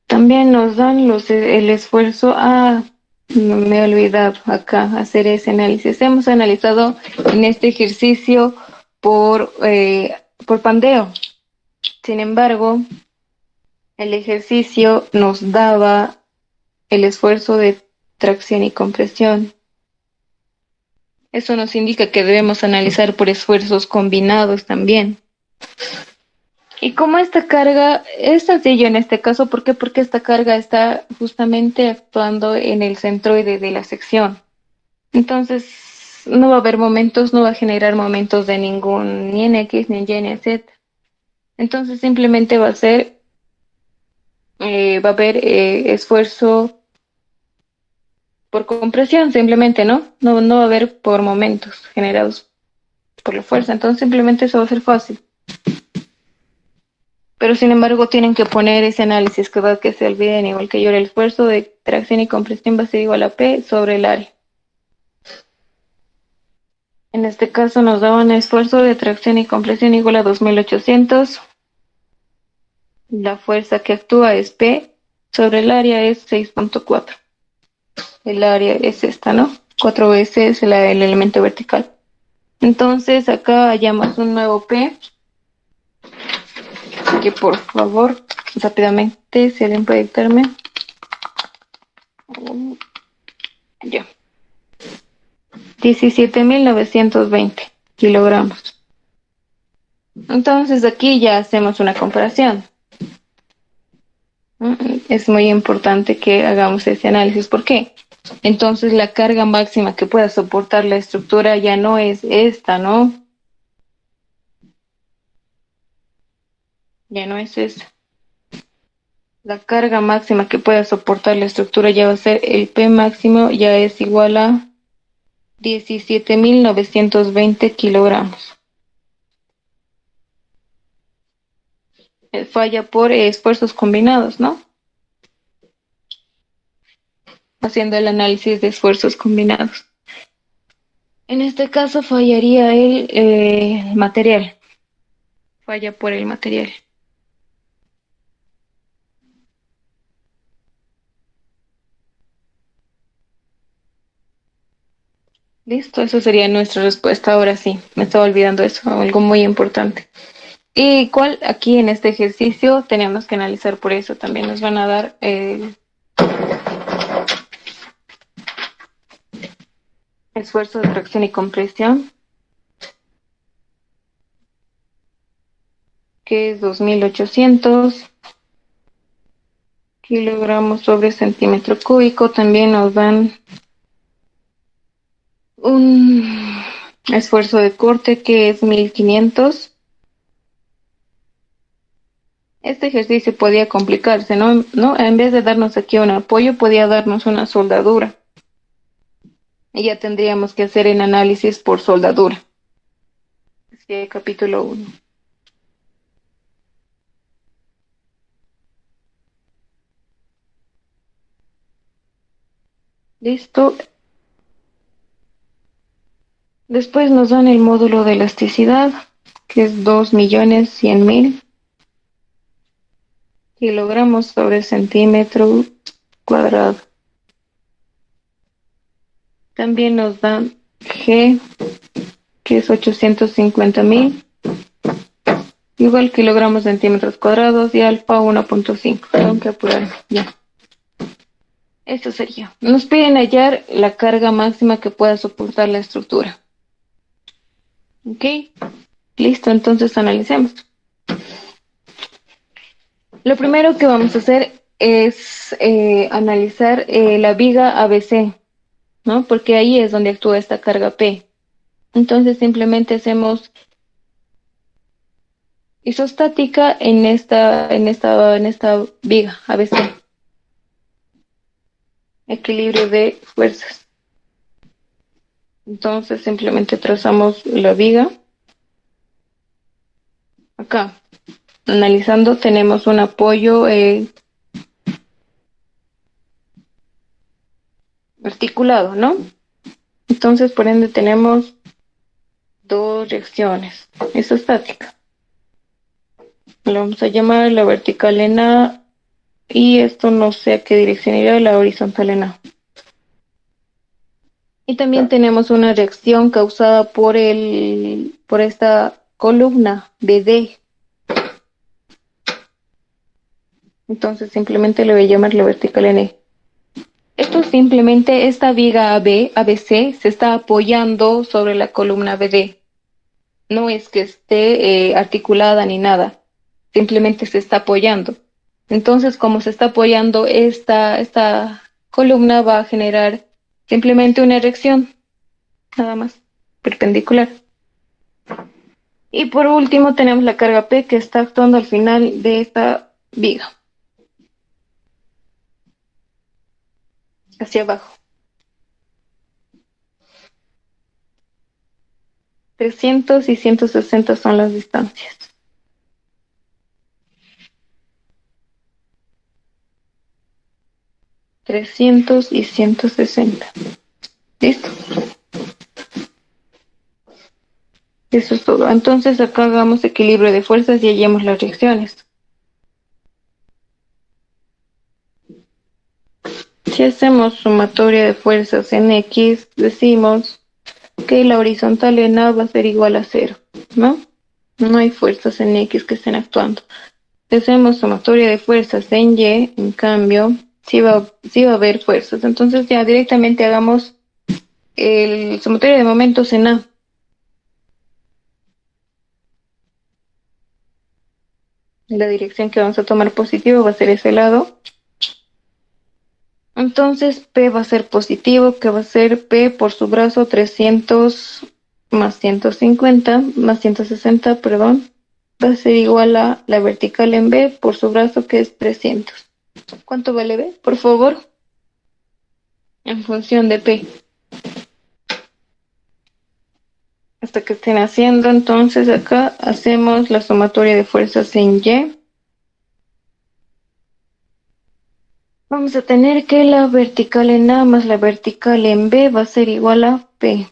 Speaker 1: También nos dan el esfuerzo. No me he olvidado acá hacer ese análisis. Hemos analizado en este ejercicio por pandeo. Sin embargo, el ejercicio nos daba el esfuerzo de tracción y compresión. Eso nos indica que debemos analizar por esfuerzos combinados también. Y como esta carga es sencillo en este caso, ¿por qué? Porque esta carga está justamente actuando en el centroide de la sección. Entonces, no va a haber momentos, no va a generar momentos de ningún, ni en X, ni en Y, ni en Z. Entonces, simplemente va a haber esfuerzo por compresión, simplemente, ¿no? No va a haber por momentos generados por la fuerza. Entonces, simplemente eso va a ser fácil. Pero sin embargo tienen que poner ese análisis que se olviden, igual que yo, el esfuerzo de tracción y compresión va a ser igual a P sobre el área. En este caso nos da un esfuerzo de tracción y compresión igual a 2800. La fuerza que actúa es P sobre el área es 6.4. El área es esta, ¿no? 4 veces el elemento vertical. Entonces acá hallamos un nuevo P, que por favor, rápidamente, si alguien puede dictarme. Ya. 17.920 kilogramos. Entonces aquí ya hacemos una comparación. Es muy importante que hagamos ese análisis. ¿Por qué? Entonces la carga máxima que pueda soportar la estructura ya no es esta, ¿no? Ya no es esa. La carga máxima que pueda soportar la estructura ya va a ser el P máximo, ya es igual a 17.920 kilogramos. Falla por esfuerzos combinados, ¿no? Haciendo el análisis de esfuerzos combinados. En este caso fallaría el material. Falla por el material. Listo, eso sería nuestra respuesta. Ahora sí, me estaba olvidando eso, algo muy importante. Y cuál aquí en este ejercicio tenemos que analizar por eso. También nos van a dar el esfuerzo de tracción y compresión, que es 2.800 kilogramos sobre centímetro cúbico. También nos dan un esfuerzo de corte que es 1.500. Este ejercicio podía complicarse, ¿no? En vez de darnos aquí un apoyo, podía darnos una soldadura. Y ya tendríamos que hacer el análisis por soldadura. Así, capítulo 1. Listo. Después nos dan el módulo de elasticidad, que es 2.100.000 kilogramos sobre centímetro cuadrado. También nos dan G, que es 850.000, igual kilogramos centímetros cuadrados, y alfa 1.5. Tengo que apurarme, ya. Esto sería. Nos piden hallar la carga máxima que pueda soportar la estructura. ¿Ok? Listo, entonces analicemos. Lo primero que vamos a hacer es analizar la viga ABC, ¿no? Porque ahí es donde actúa esta carga P. Entonces simplemente hacemos isostática en esta viga ABC. Equilibrio de fuerzas. Entonces simplemente trazamos la viga. Acá, analizando, tenemos un apoyo articulado, ¿no? Entonces, por ende, tenemos 2 reacciones. Es estática. Lo vamos a llamar la vertical en A y esto no sé a qué dirección irá, la horizontal en A. Y también tenemos una reacción causada por esta columna BD. Entonces simplemente le voy a llamar la vertical en E. Esto simplemente, esta viga ABC se está apoyando sobre la columna BD. No es que esté articulada ni nada, simplemente se está apoyando. Entonces, como se está apoyando, esta columna va a generar simplemente una erección, nada más, perpendicular. Y por último tenemos la carga P que está actuando al final de esta viga, hacia abajo. 300 y 160 son las distancias. 300 y 160. ¿Listo? Eso es todo. Entonces acá hagamos equilibrio de fuerzas y hallemos las reacciones. Si hacemos sumatoria de fuerzas en X, decimos que la horizontal en A va a ser igual a 0, ¿no? No hay fuerzas en X que estén actuando. Si hacemos sumatoria de fuerzas en Y, en cambio, sí va a haber fuerzas. Entonces ya directamente hagamos el sumatoria de momentos en A. La dirección que vamos a tomar positivo va a ser ese lado. Entonces P va a ser positivo, que va a ser P por su brazo 300 más 150 más 160, perdón. Va a ser igual a la vertical en B por su brazo que es 300. ¿Cuánto vale B? Por favor. En función de P. Hasta que estén haciendo, entonces acá hacemos la sumatoria de fuerzas en Y. Vamos a tener que la vertical en A más la vertical en B va a ser igual a P.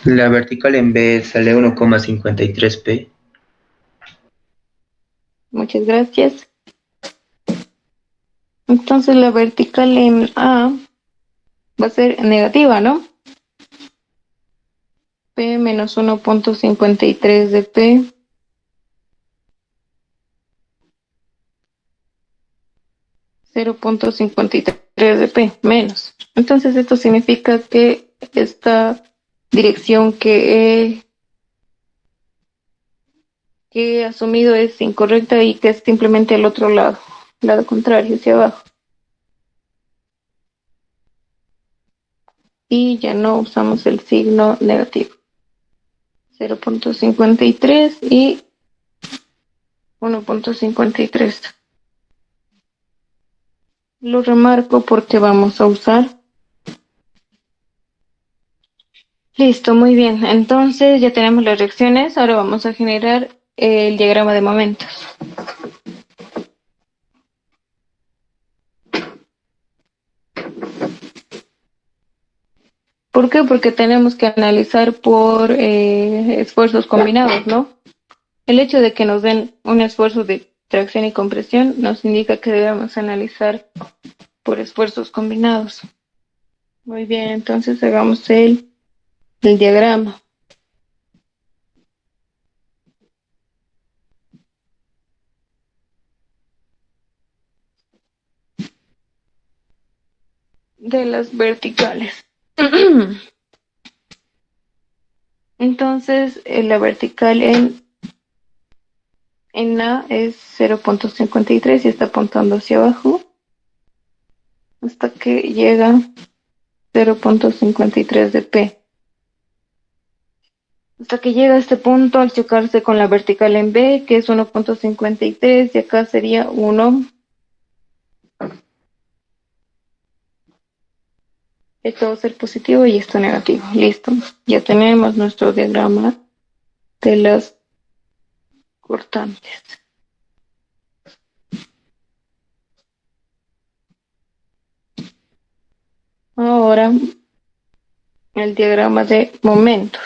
Speaker 5: La vertical en B sale 1,53 p.
Speaker 1: Muchas gracias. Entonces la vertical en A va a ser negativa, ¿no? P menos 1,53 de P. 0,53 de P menos. Entonces esto significa que esta dirección que he asumido es incorrecta y que es simplemente el otro lado contrario, hacia abajo. Y ya no usamos el signo negativo. 0,53 y 1,53. Lo remarco porque vamos a usar. Listo, muy bien. Entonces ya tenemos las reacciones. Ahora vamos a generar el diagrama de momentos. ¿Por qué? Porque tenemos que analizar por esfuerzos combinados, ¿no? El hecho de que nos den un esfuerzo de tracción y compresión nos indica que debemos analizar por esfuerzos combinados. Muy bien, entonces hagamos el diagrama. De las verticales. Entonces, la vertical en A es 0,53 y está apuntando hacia abajo hasta que llega 0,53 de P. Hasta que llega a este punto al chocarse con la vertical en B, que es 1,53 y acá sería 1. Esto va a ser positivo y esto negativo. Listo. Ya tenemos nuestro diagrama de las cortantes. Ahora el diagrama de momentos.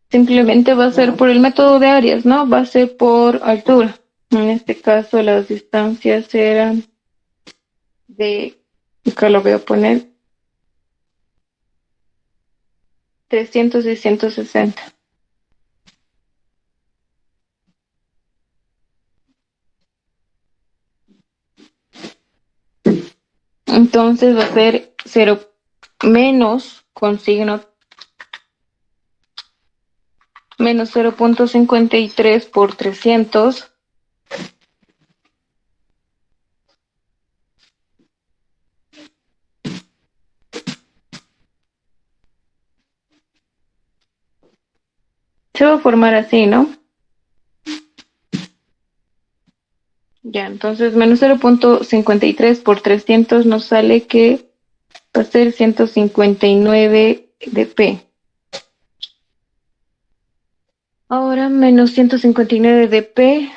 Speaker 1: Simplemente va a ser por el método de áreas, ¿no? Va a ser por altura. En este caso las distancias eran de, acá lo voy a poner, 300 y 160. Entonces va a ser 0 menos con signo menos 0.53 por 300 se va a formar así, ¿no? Ya, entonces menos 0.53 por 300 nos sale que va a ser 159 de P. Ahora menos 159 de P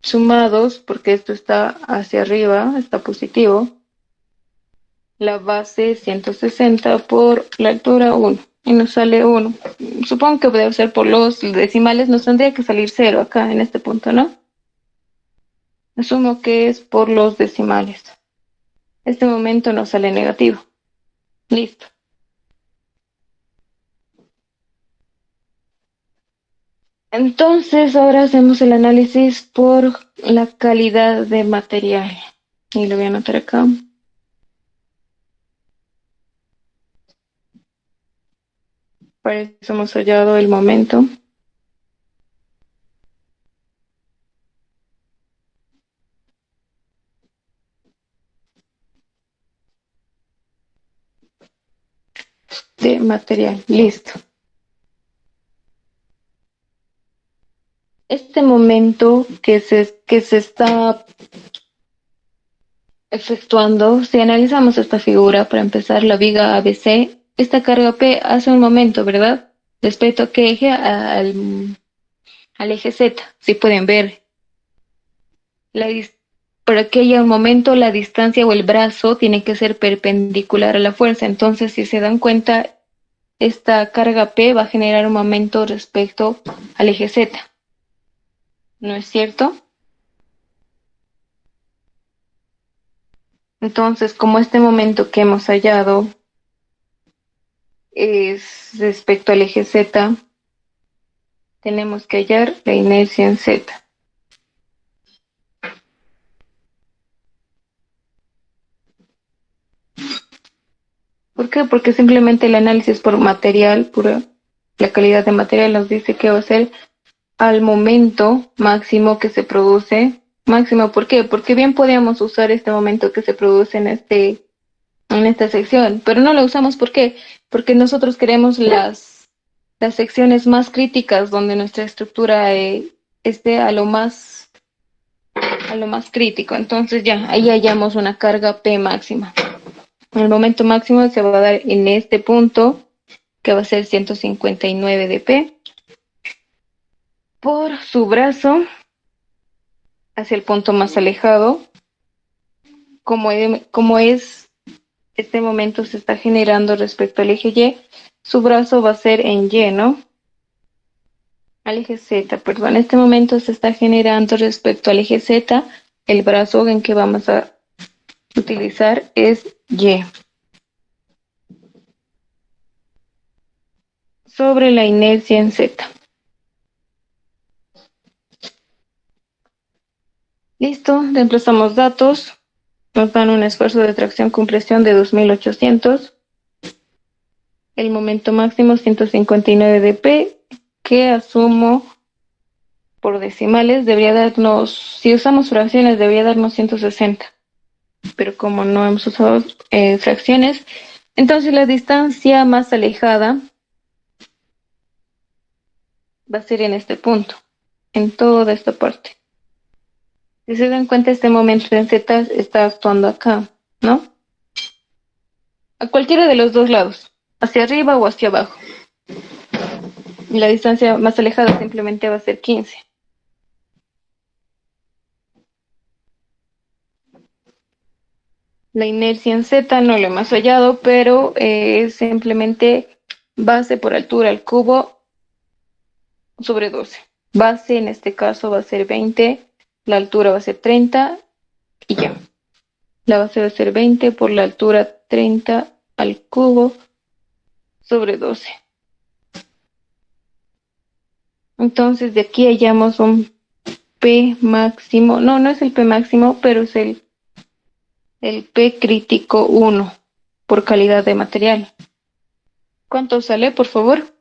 Speaker 1: sumados, porque esto está hacia arriba, está positivo, la base 160 por la altura 1 y nos sale 1. Supongo que debe ser por los decimales, nos tendría que salir 0 acá en este punto, ¿no? Asumo que es por los decimales. Este momento nos sale negativo. Listo. Entonces ahora hacemos el análisis por la calidad de material. Y lo voy a anotar acá. Para eso hemos hallado el momento. De material. Listo. Este momento que se está efectuando, si analizamos esta figura, para empezar, la viga ABC, esta carga P hace un momento, ¿verdad? Respecto a qué eje, al eje Z. Si pueden ver, para que haya un momento, la distancia o el brazo tiene que ser perpendicular a la fuerza. Entonces, si se dan cuenta, esta carga P va a generar un momento respecto al eje Z. ¿No es cierto? Entonces, como este momento que hemos hallado es respecto al eje Z, tenemos que hallar la inercia en Z. ¿Por qué? Porque simplemente el análisis por material, por la calidad de material, nos dice que va a ser al momento máximo que se produce. Máximo, ¿por qué? Porque bien podríamos usar este momento que se produce en esta sección, pero no lo usamos. ¿Por qué? Porque nosotros queremos las secciones más críticas donde nuestra estructura esté a lo más crítico. Entonces ya, ahí hallamos una carga P máxima. El momento máximo se va a dar en este punto, que va a ser 159 de P, por su brazo hacia el punto más alejado. Como es este momento se está generando respecto al eje Y, su brazo va a ser en Y, ¿no? Al eje Z, perdón. Este momento se está generando respecto al eje Z, el brazo en que vamos a utilizar es Y. Sobre la inercia en Z. Listo, reemplazamos datos. Nos dan un esfuerzo de tracción con presión de 2800. El momento máximo 159 de P, que asumo por decimales, debería darnos, si usamos fracciones, debería darnos 160. Pero como no hemos usado fracciones, entonces la distancia más alejada va a ser en este punto, en toda esta parte. Si se dan cuenta, este momento en Z está actuando acá, ¿no? a cualquiera de los dos lados, hacia arriba o hacia abajo. Y la distancia más alejada simplemente va a ser 15. La inercia en Z no lo hemos hallado, pero es simplemente base por altura al cubo sobre 12. Base en este caso va a ser 20, la altura va a ser 30 y ya. La base va a ser 20 por la altura 30 al cubo sobre 12. Entonces de aquí hallamos un P máximo. No, no es el P máximo, pero es el P crítico 1 por calidad de material. ¿Cuánto sale, por favor?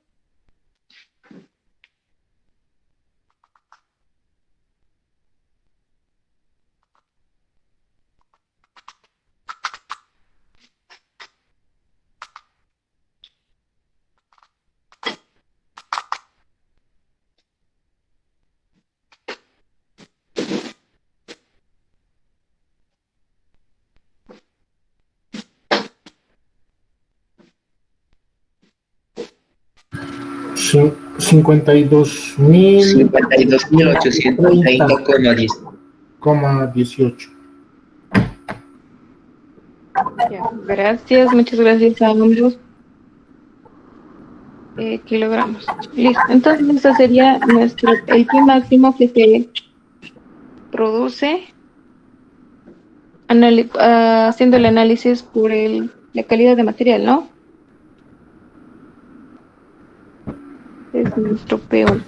Speaker 3: Sí, 52.030,18.
Speaker 5: 52.830,10.
Speaker 1: Ya, gracias, muchas gracias a ambos. Kilogramos. Listo. Entonces, eso sería el P máximo que se produce haciendo el análisis por la calidad de material, ¿no? Es nuestro P1.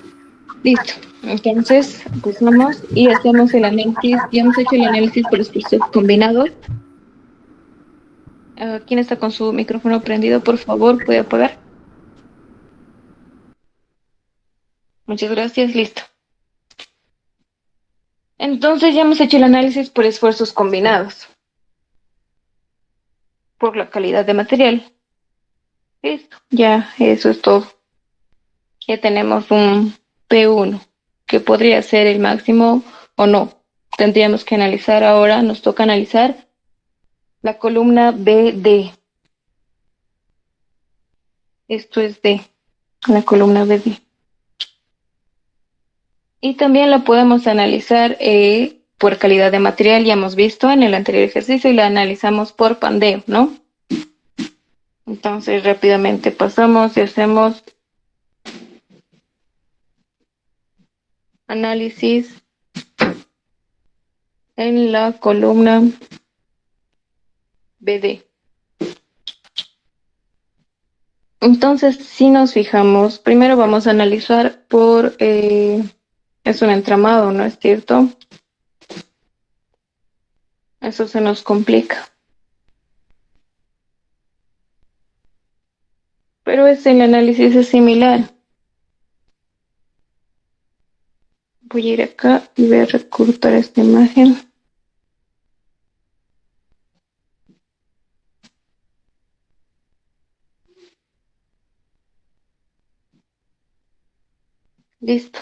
Speaker 1: Listo. Entonces, pues vamos y hacemos el análisis. Ya hemos hecho el análisis por esfuerzos combinados. ¿Quién está con su micrófono prendido? Por favor, puede apagar. Muchas gracias. Listo. Entonces, ya hemos hecho el análisis por esfuerzos combinados, por la calidad de material. Listo. Ya, eso es todo. Ya tenemos un P1, que podría ser el máximo o no. Tendríamos que analizar ahora, nos toca analizar la columna BD. Esto es D, la columna BD. Y también la podemos analizar por calidad de material, ya hemos visto en el anterior ejercicio, y la analizamos por pandeo, ¿no? Entonces rápidamente pasamos y hacemos análisis en la columna BD. Entonces, si nos fijamos, primero vamos a analizar es un entramado, ¿no es cierto? Eso se nos complica. Pero el análisis es similar. Voy a ir acá y voy a recortar esta imagen. Listo.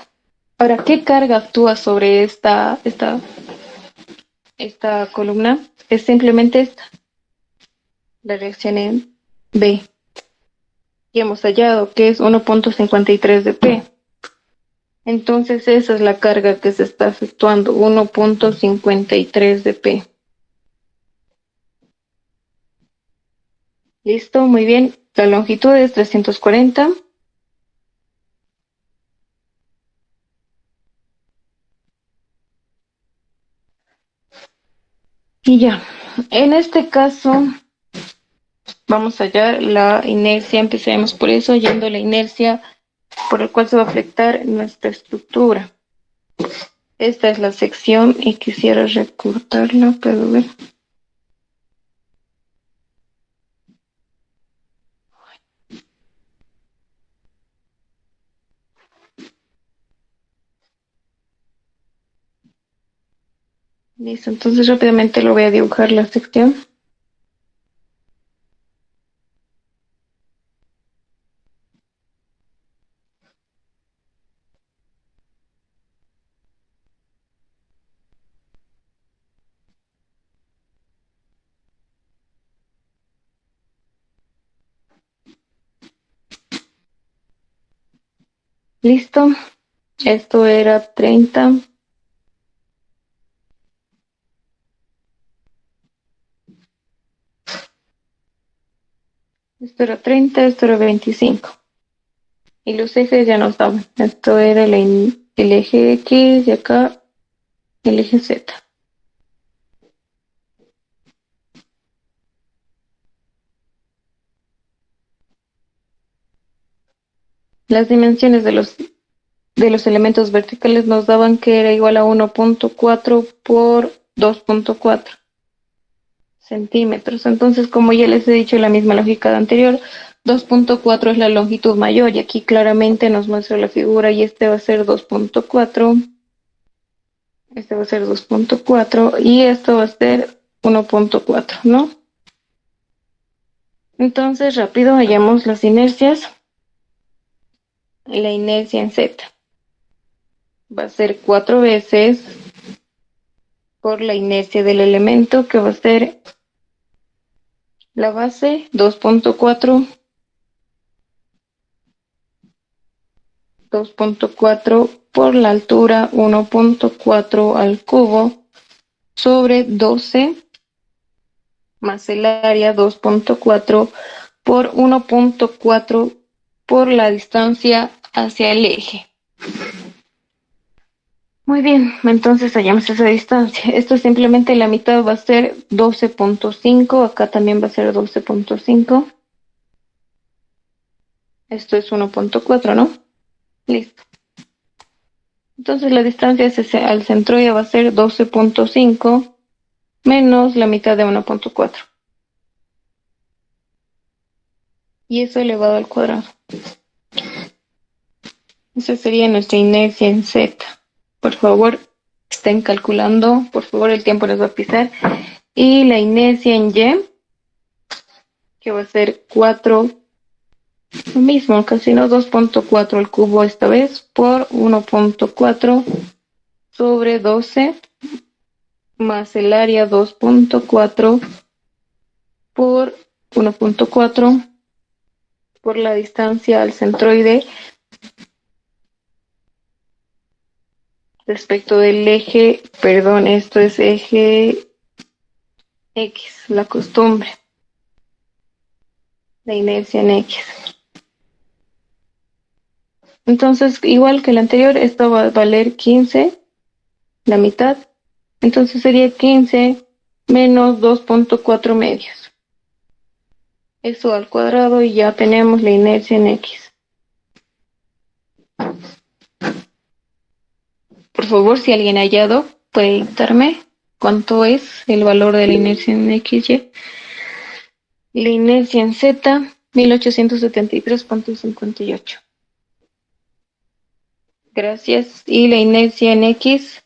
Speaker 1: Ahora, ¿qué carga actúa sobre esta columna? Es simplemente esta, la reacción en B. Y hemos hallado que es 1.53 de P. Entonces esa es la carga que se está efectuando, 1.53 de P. Listo, muy bien. La longitud es 340. Y ya, en este caso vamos a hallar la inercia, empecemos por eso, hallando la inercia por el cual se va a afectar nuestra estructura. Esta es la sección y quisiera recortarla, pero a ver. Listo, entonces rápidamente lo voy a dibujar la sección. Listo. Esto era 30. Esto era 30, esto era 25. Y los ejes ya nos daban. Esto era el eje X y acá el eje Z. Las dimensiones de los elementos verticales nos daban que era igual a 1.4 por 2.4 centímetros. Entonces, como ya les he dicho, la misma lógica de anterior, 2.4 es la longitud mayor y aquí claramente nos muestra la figura y este va a ser 2.4, este va a ser 2.4 y esto va a ser 1.4, ¿no? Entonces, rápido, hallamos las inercias. La inercia en Z va a ser 4 veces por la inercia del elemento, que va a ser la base 2.4 por la altura 1.4 al cubo sobre 12 más el área 2.4 por 1.4 por la distancia hacia el eje. Muy bien, entonces hallamos esa distancia. Esto simplemente la mitad va a ser 12.5, acá también va a ser 12.5. Esto es 1.4, ¿no? Listo. Entonces la distancia al centroide va a ser 12.5 menos la mitad de 1.4. Y eso elevado al cuadrado. Esa sería nuestra inercia en Z. Por favor, estén calculando. Por favor, el tiempo nos va a pisar. Y la inercia en Y, que va a ser 4, lo mismo, casi no, 2.4 al cubo esta vez por 1.4 sobre 12 más el área 2.4 por 1.4 por la distancia al centroide respecto del eje, perdón, esto es eje X, la costumbre, la inercia en X. Entonces, igual que el anterior, esto va a valer 15, la mitad. Entonces sería 15 menos 2.4 medios. Eso al cuadrado y ya tenemos la inercia en X. Por favor, si alguien ha hallado, puede dictarme cuánto es el valor de la inercia en XY. La inercia en Z, 1873.58. Gracias. Y la inercia en X,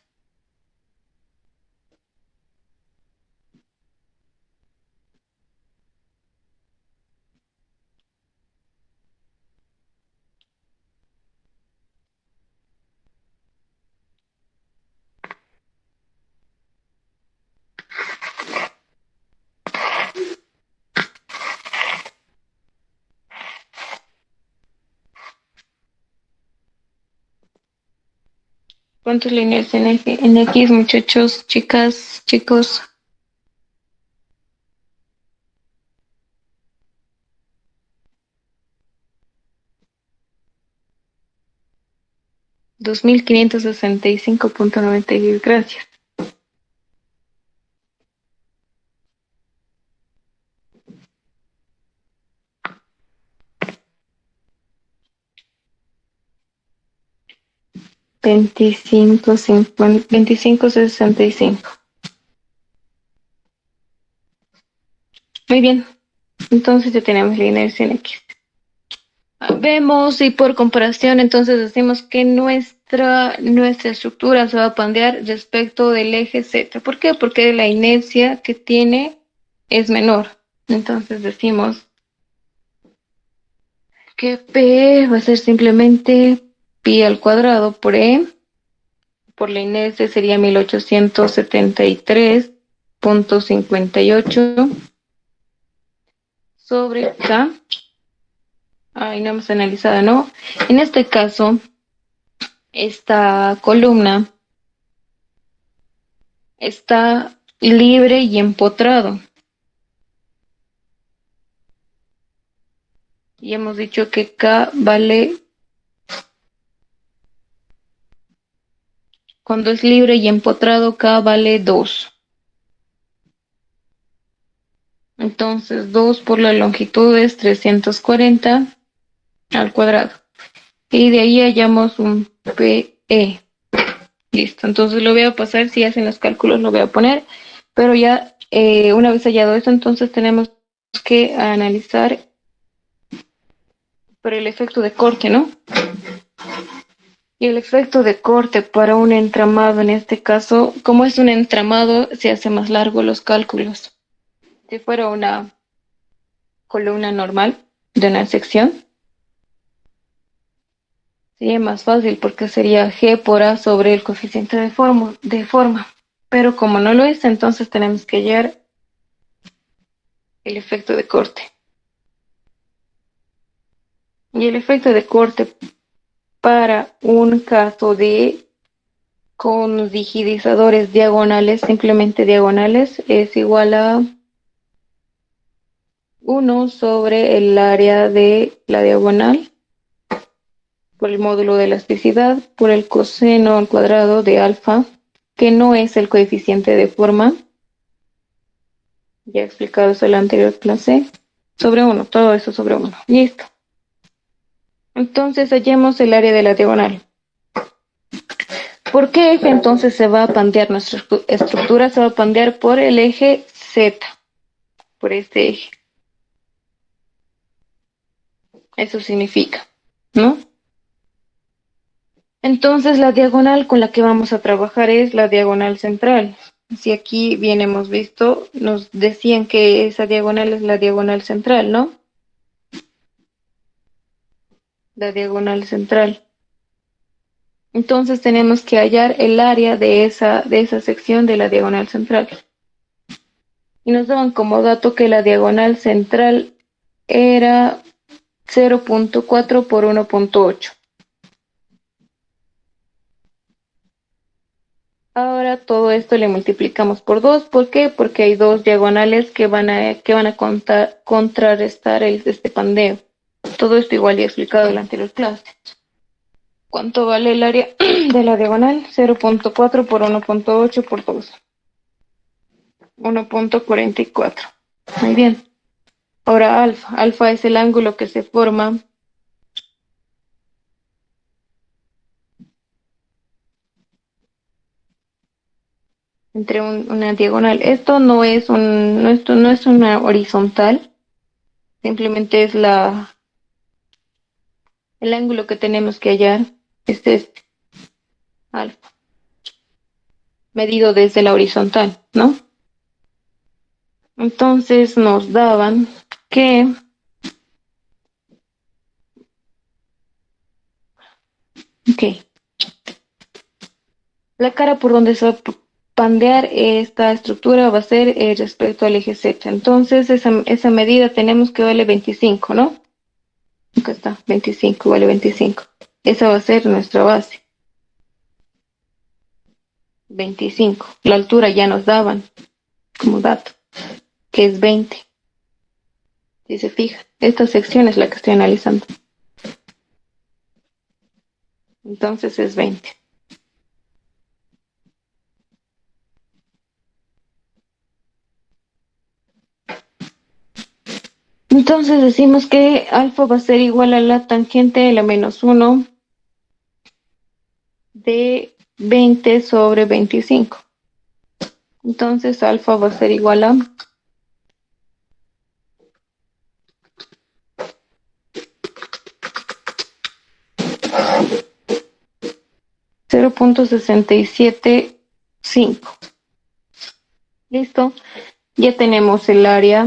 Speaker 1: ¿cuánto es la inercia en X, muchachos, chicas, chicos? $2,565.96. Gracias. $25,65. Muy bien. Entonces ya tenemos la inercia en X. Vemos y por comparación entonces decimos que nuestra estructura se va a pandear respecto del eje Z. ¿Por qué? Porque la inercia que tiene es menor. Entonces decimos que P va a ser simplemente pi al cuadrado por E. Por la inercia sería 1873.58 sobre K. Ay, no hemos analizado, ¿no? En este caso, esta columna está libre y empotrado. Y hemos dicho que K vale, cuando es libre y empotrado, K vale 2. Entonces 2 por la longitud es 340 al cuadrado. Y de ahí hallamos un PE. Listo, entonces lo voy a pasar, si hacen los cálculos lo voy a poner, pero ya una vez hallado esto, entonces tenemos que analizar por el efecto de corte, ¿no? Y el efecto de corte para un entramado, en este caso, como es un entramado, se hace más largo los cálculos. Si fuera una columna normal de una sección, sería más fácil porque sería G por A sobre el coeficiente de forma. Pero como no lo es, entonces tenemos que hallar el efecto de corte. Y el efecto de corte para un caso de con digidizadores diagonales, simplemente diagonales, es igual a 1 sobre el área de la diagonal por el módulo de elasticidad por el coseno al cuadrado de alfa, que no es el coeficiente de forma, ya he explicado eso en la anterior clase, sobre 1, todo eso sobre 1. Listo. Entonces hallemos el área de la diagonal. ¿Por qué eje entonces se va a pandear nuestra estructura? Se va a pandear por el eje Z, por este eje. Eso significa, ¿no? Entonces la diagonal con la que vamos a trabajar es la diagonal central. Si aquí bien hemos visto, nos decían que esa diagonal es la diagonal central, ¿no? La diagonal central. Entonces tenemos que hallar el área de esa sección de la diagonal central. Y nos daban como dato que la diagonal central era 0.4 por 1.8. Ahora todo esto le multiplicamos por 2. ¿Por qué? Porque hay dos diagonales que van a contrarrestar este pandeo. Todo esto igual ya he explicado en la anterior clase. ¿Cuánto vale el área de la diagonal? 0.4 por 1.8 por 2. 1.44. Muy bien. Ahora alfa. Alfa es el ángulo que se forma entre una diagonal. Esto no es una horizontal, simplemente es el ángulo que tenemos que hallar. Este es alfa, medido desde la horizontal, ¿no? Entonces nos daban que la cara por donde se va a pandear esta estructura va a ser respecto al eje Z. Entonces esa medida tenemos que vale 25, ¿no? Acá está, 25, vale 25. Esa va a ser nuestra base. 25. La altura ya nos daban como dato, que es 20. Si se fijan, esta sección es la que estoy analizando. Entonces es 20. Entonces decimos que alfa va a ser igual a la tangente de la menos 1 de 20 sobre 25. Entonces alfa va a ser igual a 0.675. Listo. Ya tenemos el área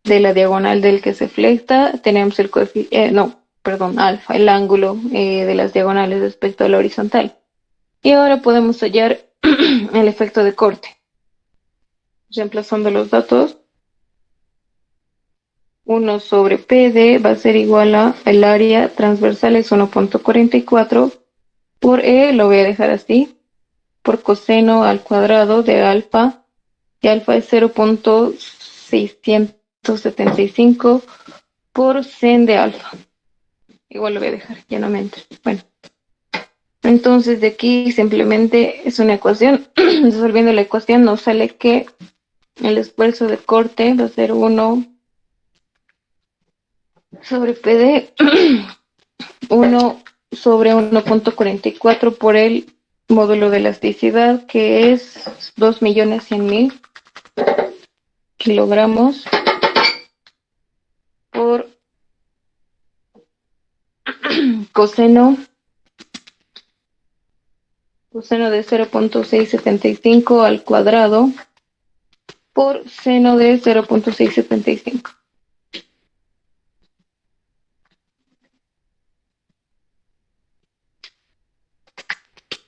Speaker 1: de la diagonal del que se flexa. Tenemos el alfa, el ángulo de las diagonales respecto a la horizontal. Y ahora podemos hallar el efecto de corte. Reemplazando los datos, 1 sobre PD va a ser igual a el área transversal es 1.44 por E lo voy a dejar así, por coseno al cuadrado de alfa, y alfa es 0.675 por sen de alfa. Igual lo voy a dejar, ya no me entra. Bueno, entonces de aquí simplemente es una ecuación. Resolviendo la ecuación nos sale que el esfuerzo de corte va a ser 1 sobre PD, 1 sobre 1.44 por el módulo de elasticidad, que es 2.100.000 kilogramos por coseno de 0.675 al cuadrado por seno de 0.675.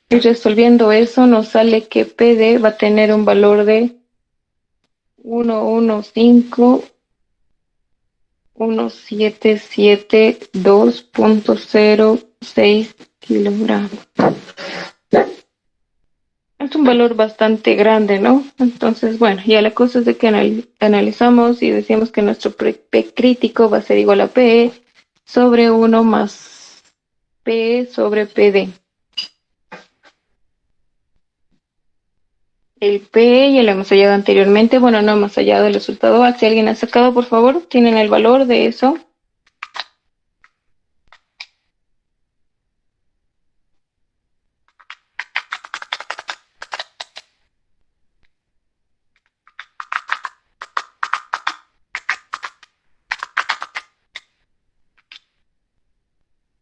Speaker 1: Y resolviendo eso nos sale que PD va a tener un valor de 115.1772.06 kilogramos. Es un valor bastante grande, ¿no? Entonces, bueno, ya la cosa es de que analizamos y decimos que nuestro P crítico va a ser igual a PE sobre 1 más P sobre PD. El P ya lo hemos hallado anteriormente, bueno, no hemos hallado el resultado. Si alguien ha sacado, por favor, tienen el valor de eso.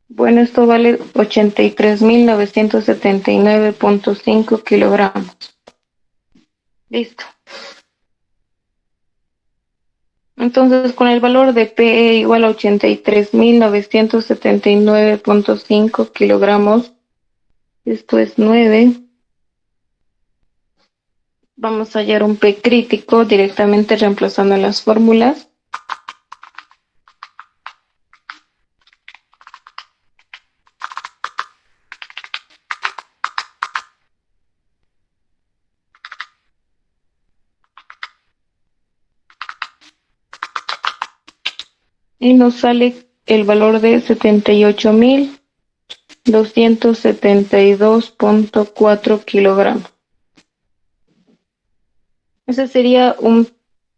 Speaker 1: Bueno, esto vale 83.979.5 kilogramos. Listo. Entonces, con el valor de PE igual a 83.979.5 kilogramos, esto es 9. Vamos a hallar un P crítico directamente reemplazando las fórmulas. Y nos sale el valor de 78.272.4 kilogramos. Ese sería un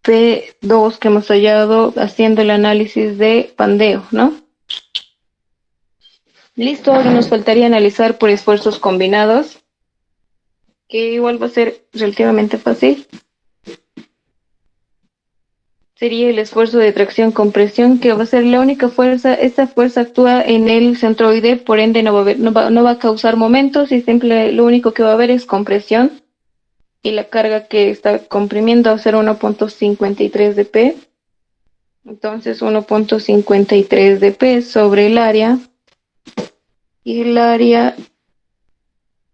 Speaker 1: P2 que hemos hallado haciendo el análisis de pandeo, ¿no? Listo, ahora nos faltaría analizar por esfuerzos combinados, que igual va a ser relativamente fácil. Sería el esfuerzo de tracción-compresión, que va a ser la única fuerza. Esta fuerza actúa en el centroide, por ende no va a causar momentos y lo único que va a haber es compresión. Y la carga que está comprimiendo va a ser 1.53 de P. Entonces 1.53 de P sobre el área. Y el área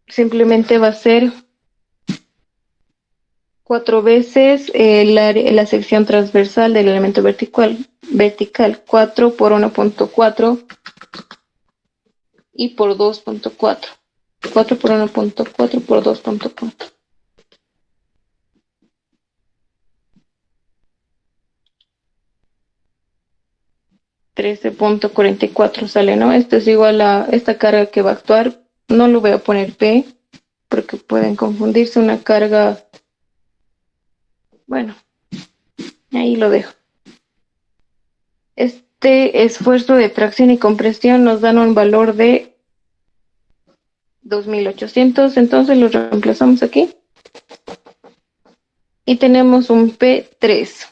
Speaker 1: simplemente va a ser 4 veces la sección transversal del elemento vertical, 4 por 1.4 y por 2.4. 4 por 1.4 por 2.4. 13.44 sale, ¿no? Esto es igual a esta carga que va a actuar. No lo voy a poner P porque pueden confundirse. Una carga, bueno, ahí lo dejo. Este esfuerzo de tracción y compresión nos dan un valor de 2.800, entonces lo reemplazamos aquí. Y tenemos un P3.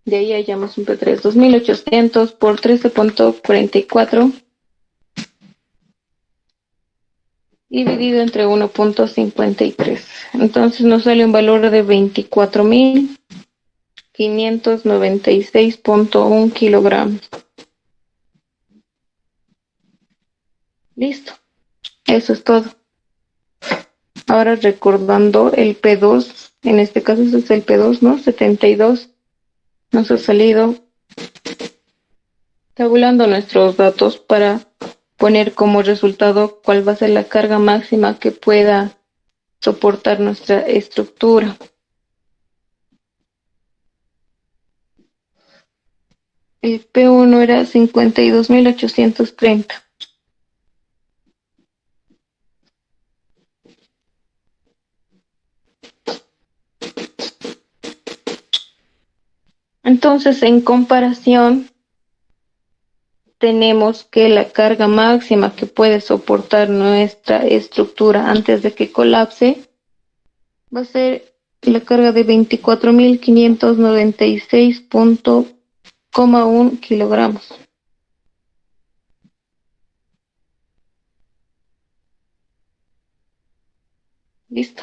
Speaker 1: De ahí hallamos un P3, 2.800 por 13.44 dividido entre 1.53. Entonces nos sale un valor de 24.596.1 kilogramos. Listo. Eso es todo. Ahora recordando el P2, en este caso ese es el P2, ¿no? 72. Nos ha salido tabulando nuestros datos para poner como resultado cuál va a ser la carga máxima que pueda soportar nuestra estructura. El P1 era 52.830. Entonces, en comparación, tenemos que la carga máxima que puede soportar nuestra estructura antes de que colapse va a ser la carga de 24.596,1 kilogramos. Listo.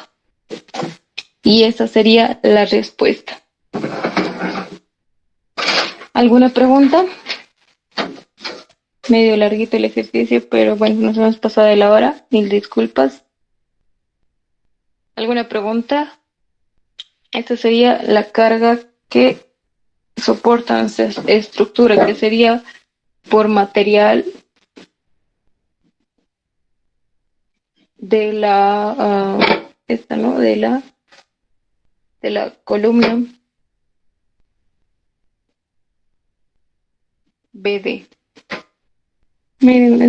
Speaker 1: Y esa sería la respuesta. ¿Alguna pregunta? Medio larguito el ejercicio, pero bueno, nos hemos pasado de la hora. Mil disculpas. ¿Alguna pregunta? Esta sería la carga que soporta nuestra estructura, que sería por material de la esta, ¿no? De la columna BD. Miren,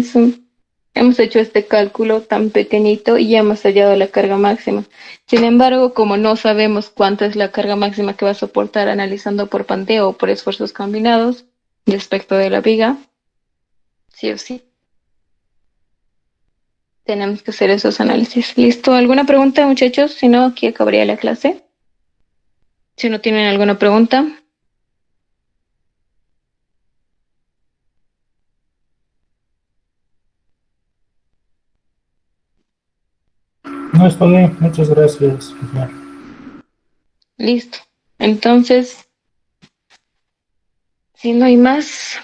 Speaker 1: hemos hecho este cálculo tan pequeñito y ya hemos hallado la carga máxima. Sin embargo, como no sabemos cuánta es la carga máxima que va a soportar analizando por panteo o por esfuerzos combinados respecto de la viga, sí o sí, tenemos que hacer esos análisis. ¿Listo? ¿Alguna pregunta, muchachos? Si no, aquí acabaría la clase. Si no tienen alguna pregunta.
Speaker 3: No, está bien, muchas gracias.
Speaker 1: Listo. Entonces, si no hay más.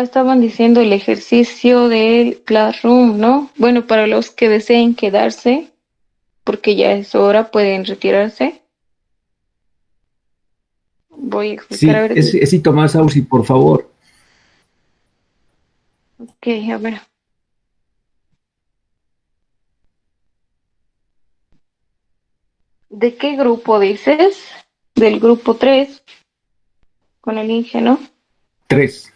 Speaker 1: Estaban diciendo el ejercicio del Classroom, ¿no? Bueno, para los que deseen quedarse, porque ya es hora, pueden retirarse. Voy a explicar a
Speaker 2: Sí,
Speaker 1: ver.
Speaker 2: sí, Tomás Ausi, por favor.
Speaker 1: Ok, a ver. ¿De qué grupo dices? Del grupo 3 con el Inge, ¿no?
Speaker 2: 3.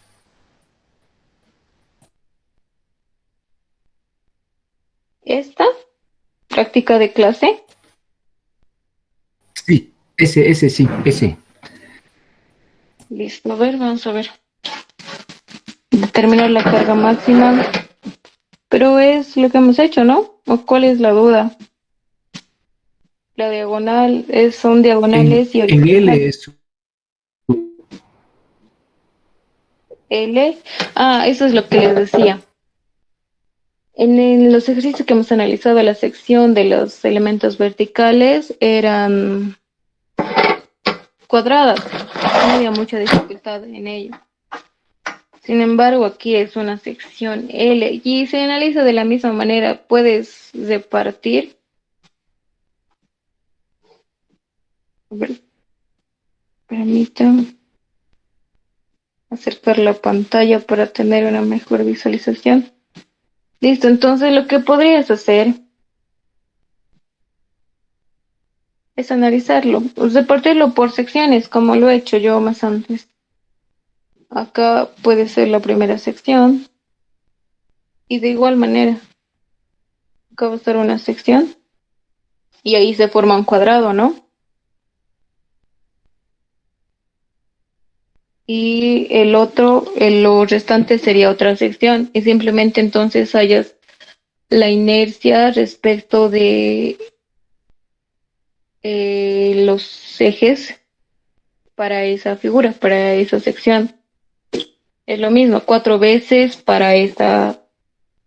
Speaker 1: Esta, práctica de clase.
Speaker 2: Sí, ese sí, ese.
Speaker 1: Listo, a ver, vamos a ver. Determinar la carga máxima. Pero es lo que hemos hecho, ¿no? ¿O cuál es la duda? La diagonal son diagonales y
Speaker 2: En
Speaker 1: horizontales.
Speaker 2: L es
Speaker 1: L. Eso es lo que les decía. Los ejercicios que hemos analizado, la sección de los elementos verticales eran cuadradas. No había mucha dificultad en ello. Sin embargo, aquí es una sección L y se analiza de la misma manera. Puedes repartir. A ver, permítanme acercar la pantalla para tener una mejor visualización. Listo, entonces lo que podrías hacer es analizarlo, repartirlo por secciones, como lo he hecho yo más antes. Acá puede ser la primera sección y de igual manera, acá va a estar una sección y ahí se forma un cuadrado, ¿no? Y lo restante sería otra sección y simplemente entonces hallas la inercia respecto de los ejes para esa figura, para esa sección. Es lo mismo, 4 veces para esta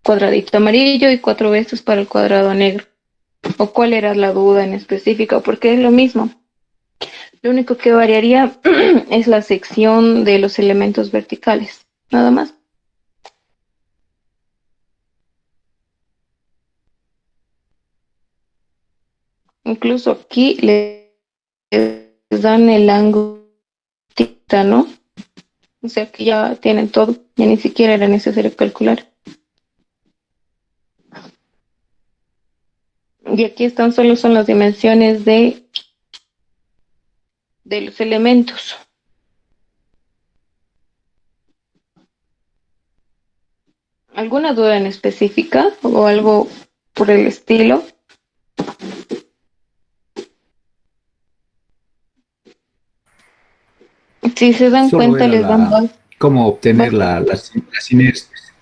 Speaker 1: cuadradito amarillo y 4 veces para el cuadrado negro. ¿O cuál era la duda en específico? Porque es lo mismo. Lo único que variaría es la sección de los elementos verticales. Nada más. Incluso aquí les dan el ángulo, ¿no? O sea que ya tienen todo, ya ni siquiera era necesario calcular. Y aquí están solo son las dimensiones de los elementos. ¿Alguna duda en específica o algo por el estilo? Si se dan
Speaker 2: Solo
Speaker 1: cuenta,
Speaker 2: era
Speaker 1: les dan
Speaker 2: cómo obtener
Speaker 1: base.
Speaker 2: las inercias.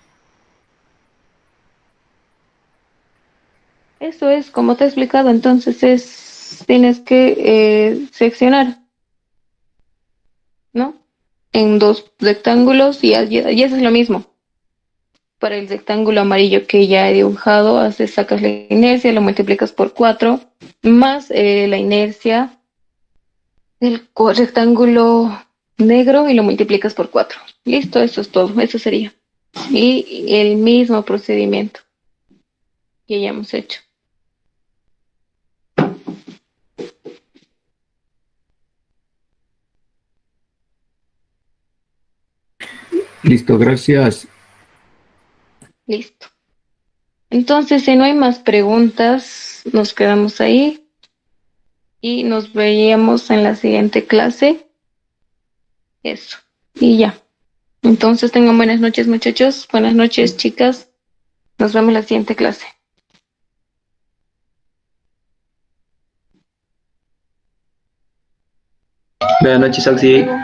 Speaker 1: Eso es, como te he explicado, entonces tienes que seccionar, ¿no? En dos rectángulos y eso es lo mismo. Para el rectángulo amarillo que ya he dibujado, sacas la inercia, lo multiplicas por 4 más la inercia del rectángulo negro y lo multiplicas por 4. Listo, eso es todo, eso sería. Y el mismo procedimiento que ya hemos hecho.
Speaker 2: Listo, gracias.
Speaker 1: Listo. Entonces, si no hay más preguntas, nos quedamos ahí y nos veríamos en la siguiente clase. Eso. Y ya. Entonces, tengan buenas noches, muchachos. Buenas noches, chicas. Nos vemos en la siguiente clase.
Speaker 5: Buenas noches,
Speaker 1: Hasta
Speaker 5: Oxy.
Speaker 1: luego.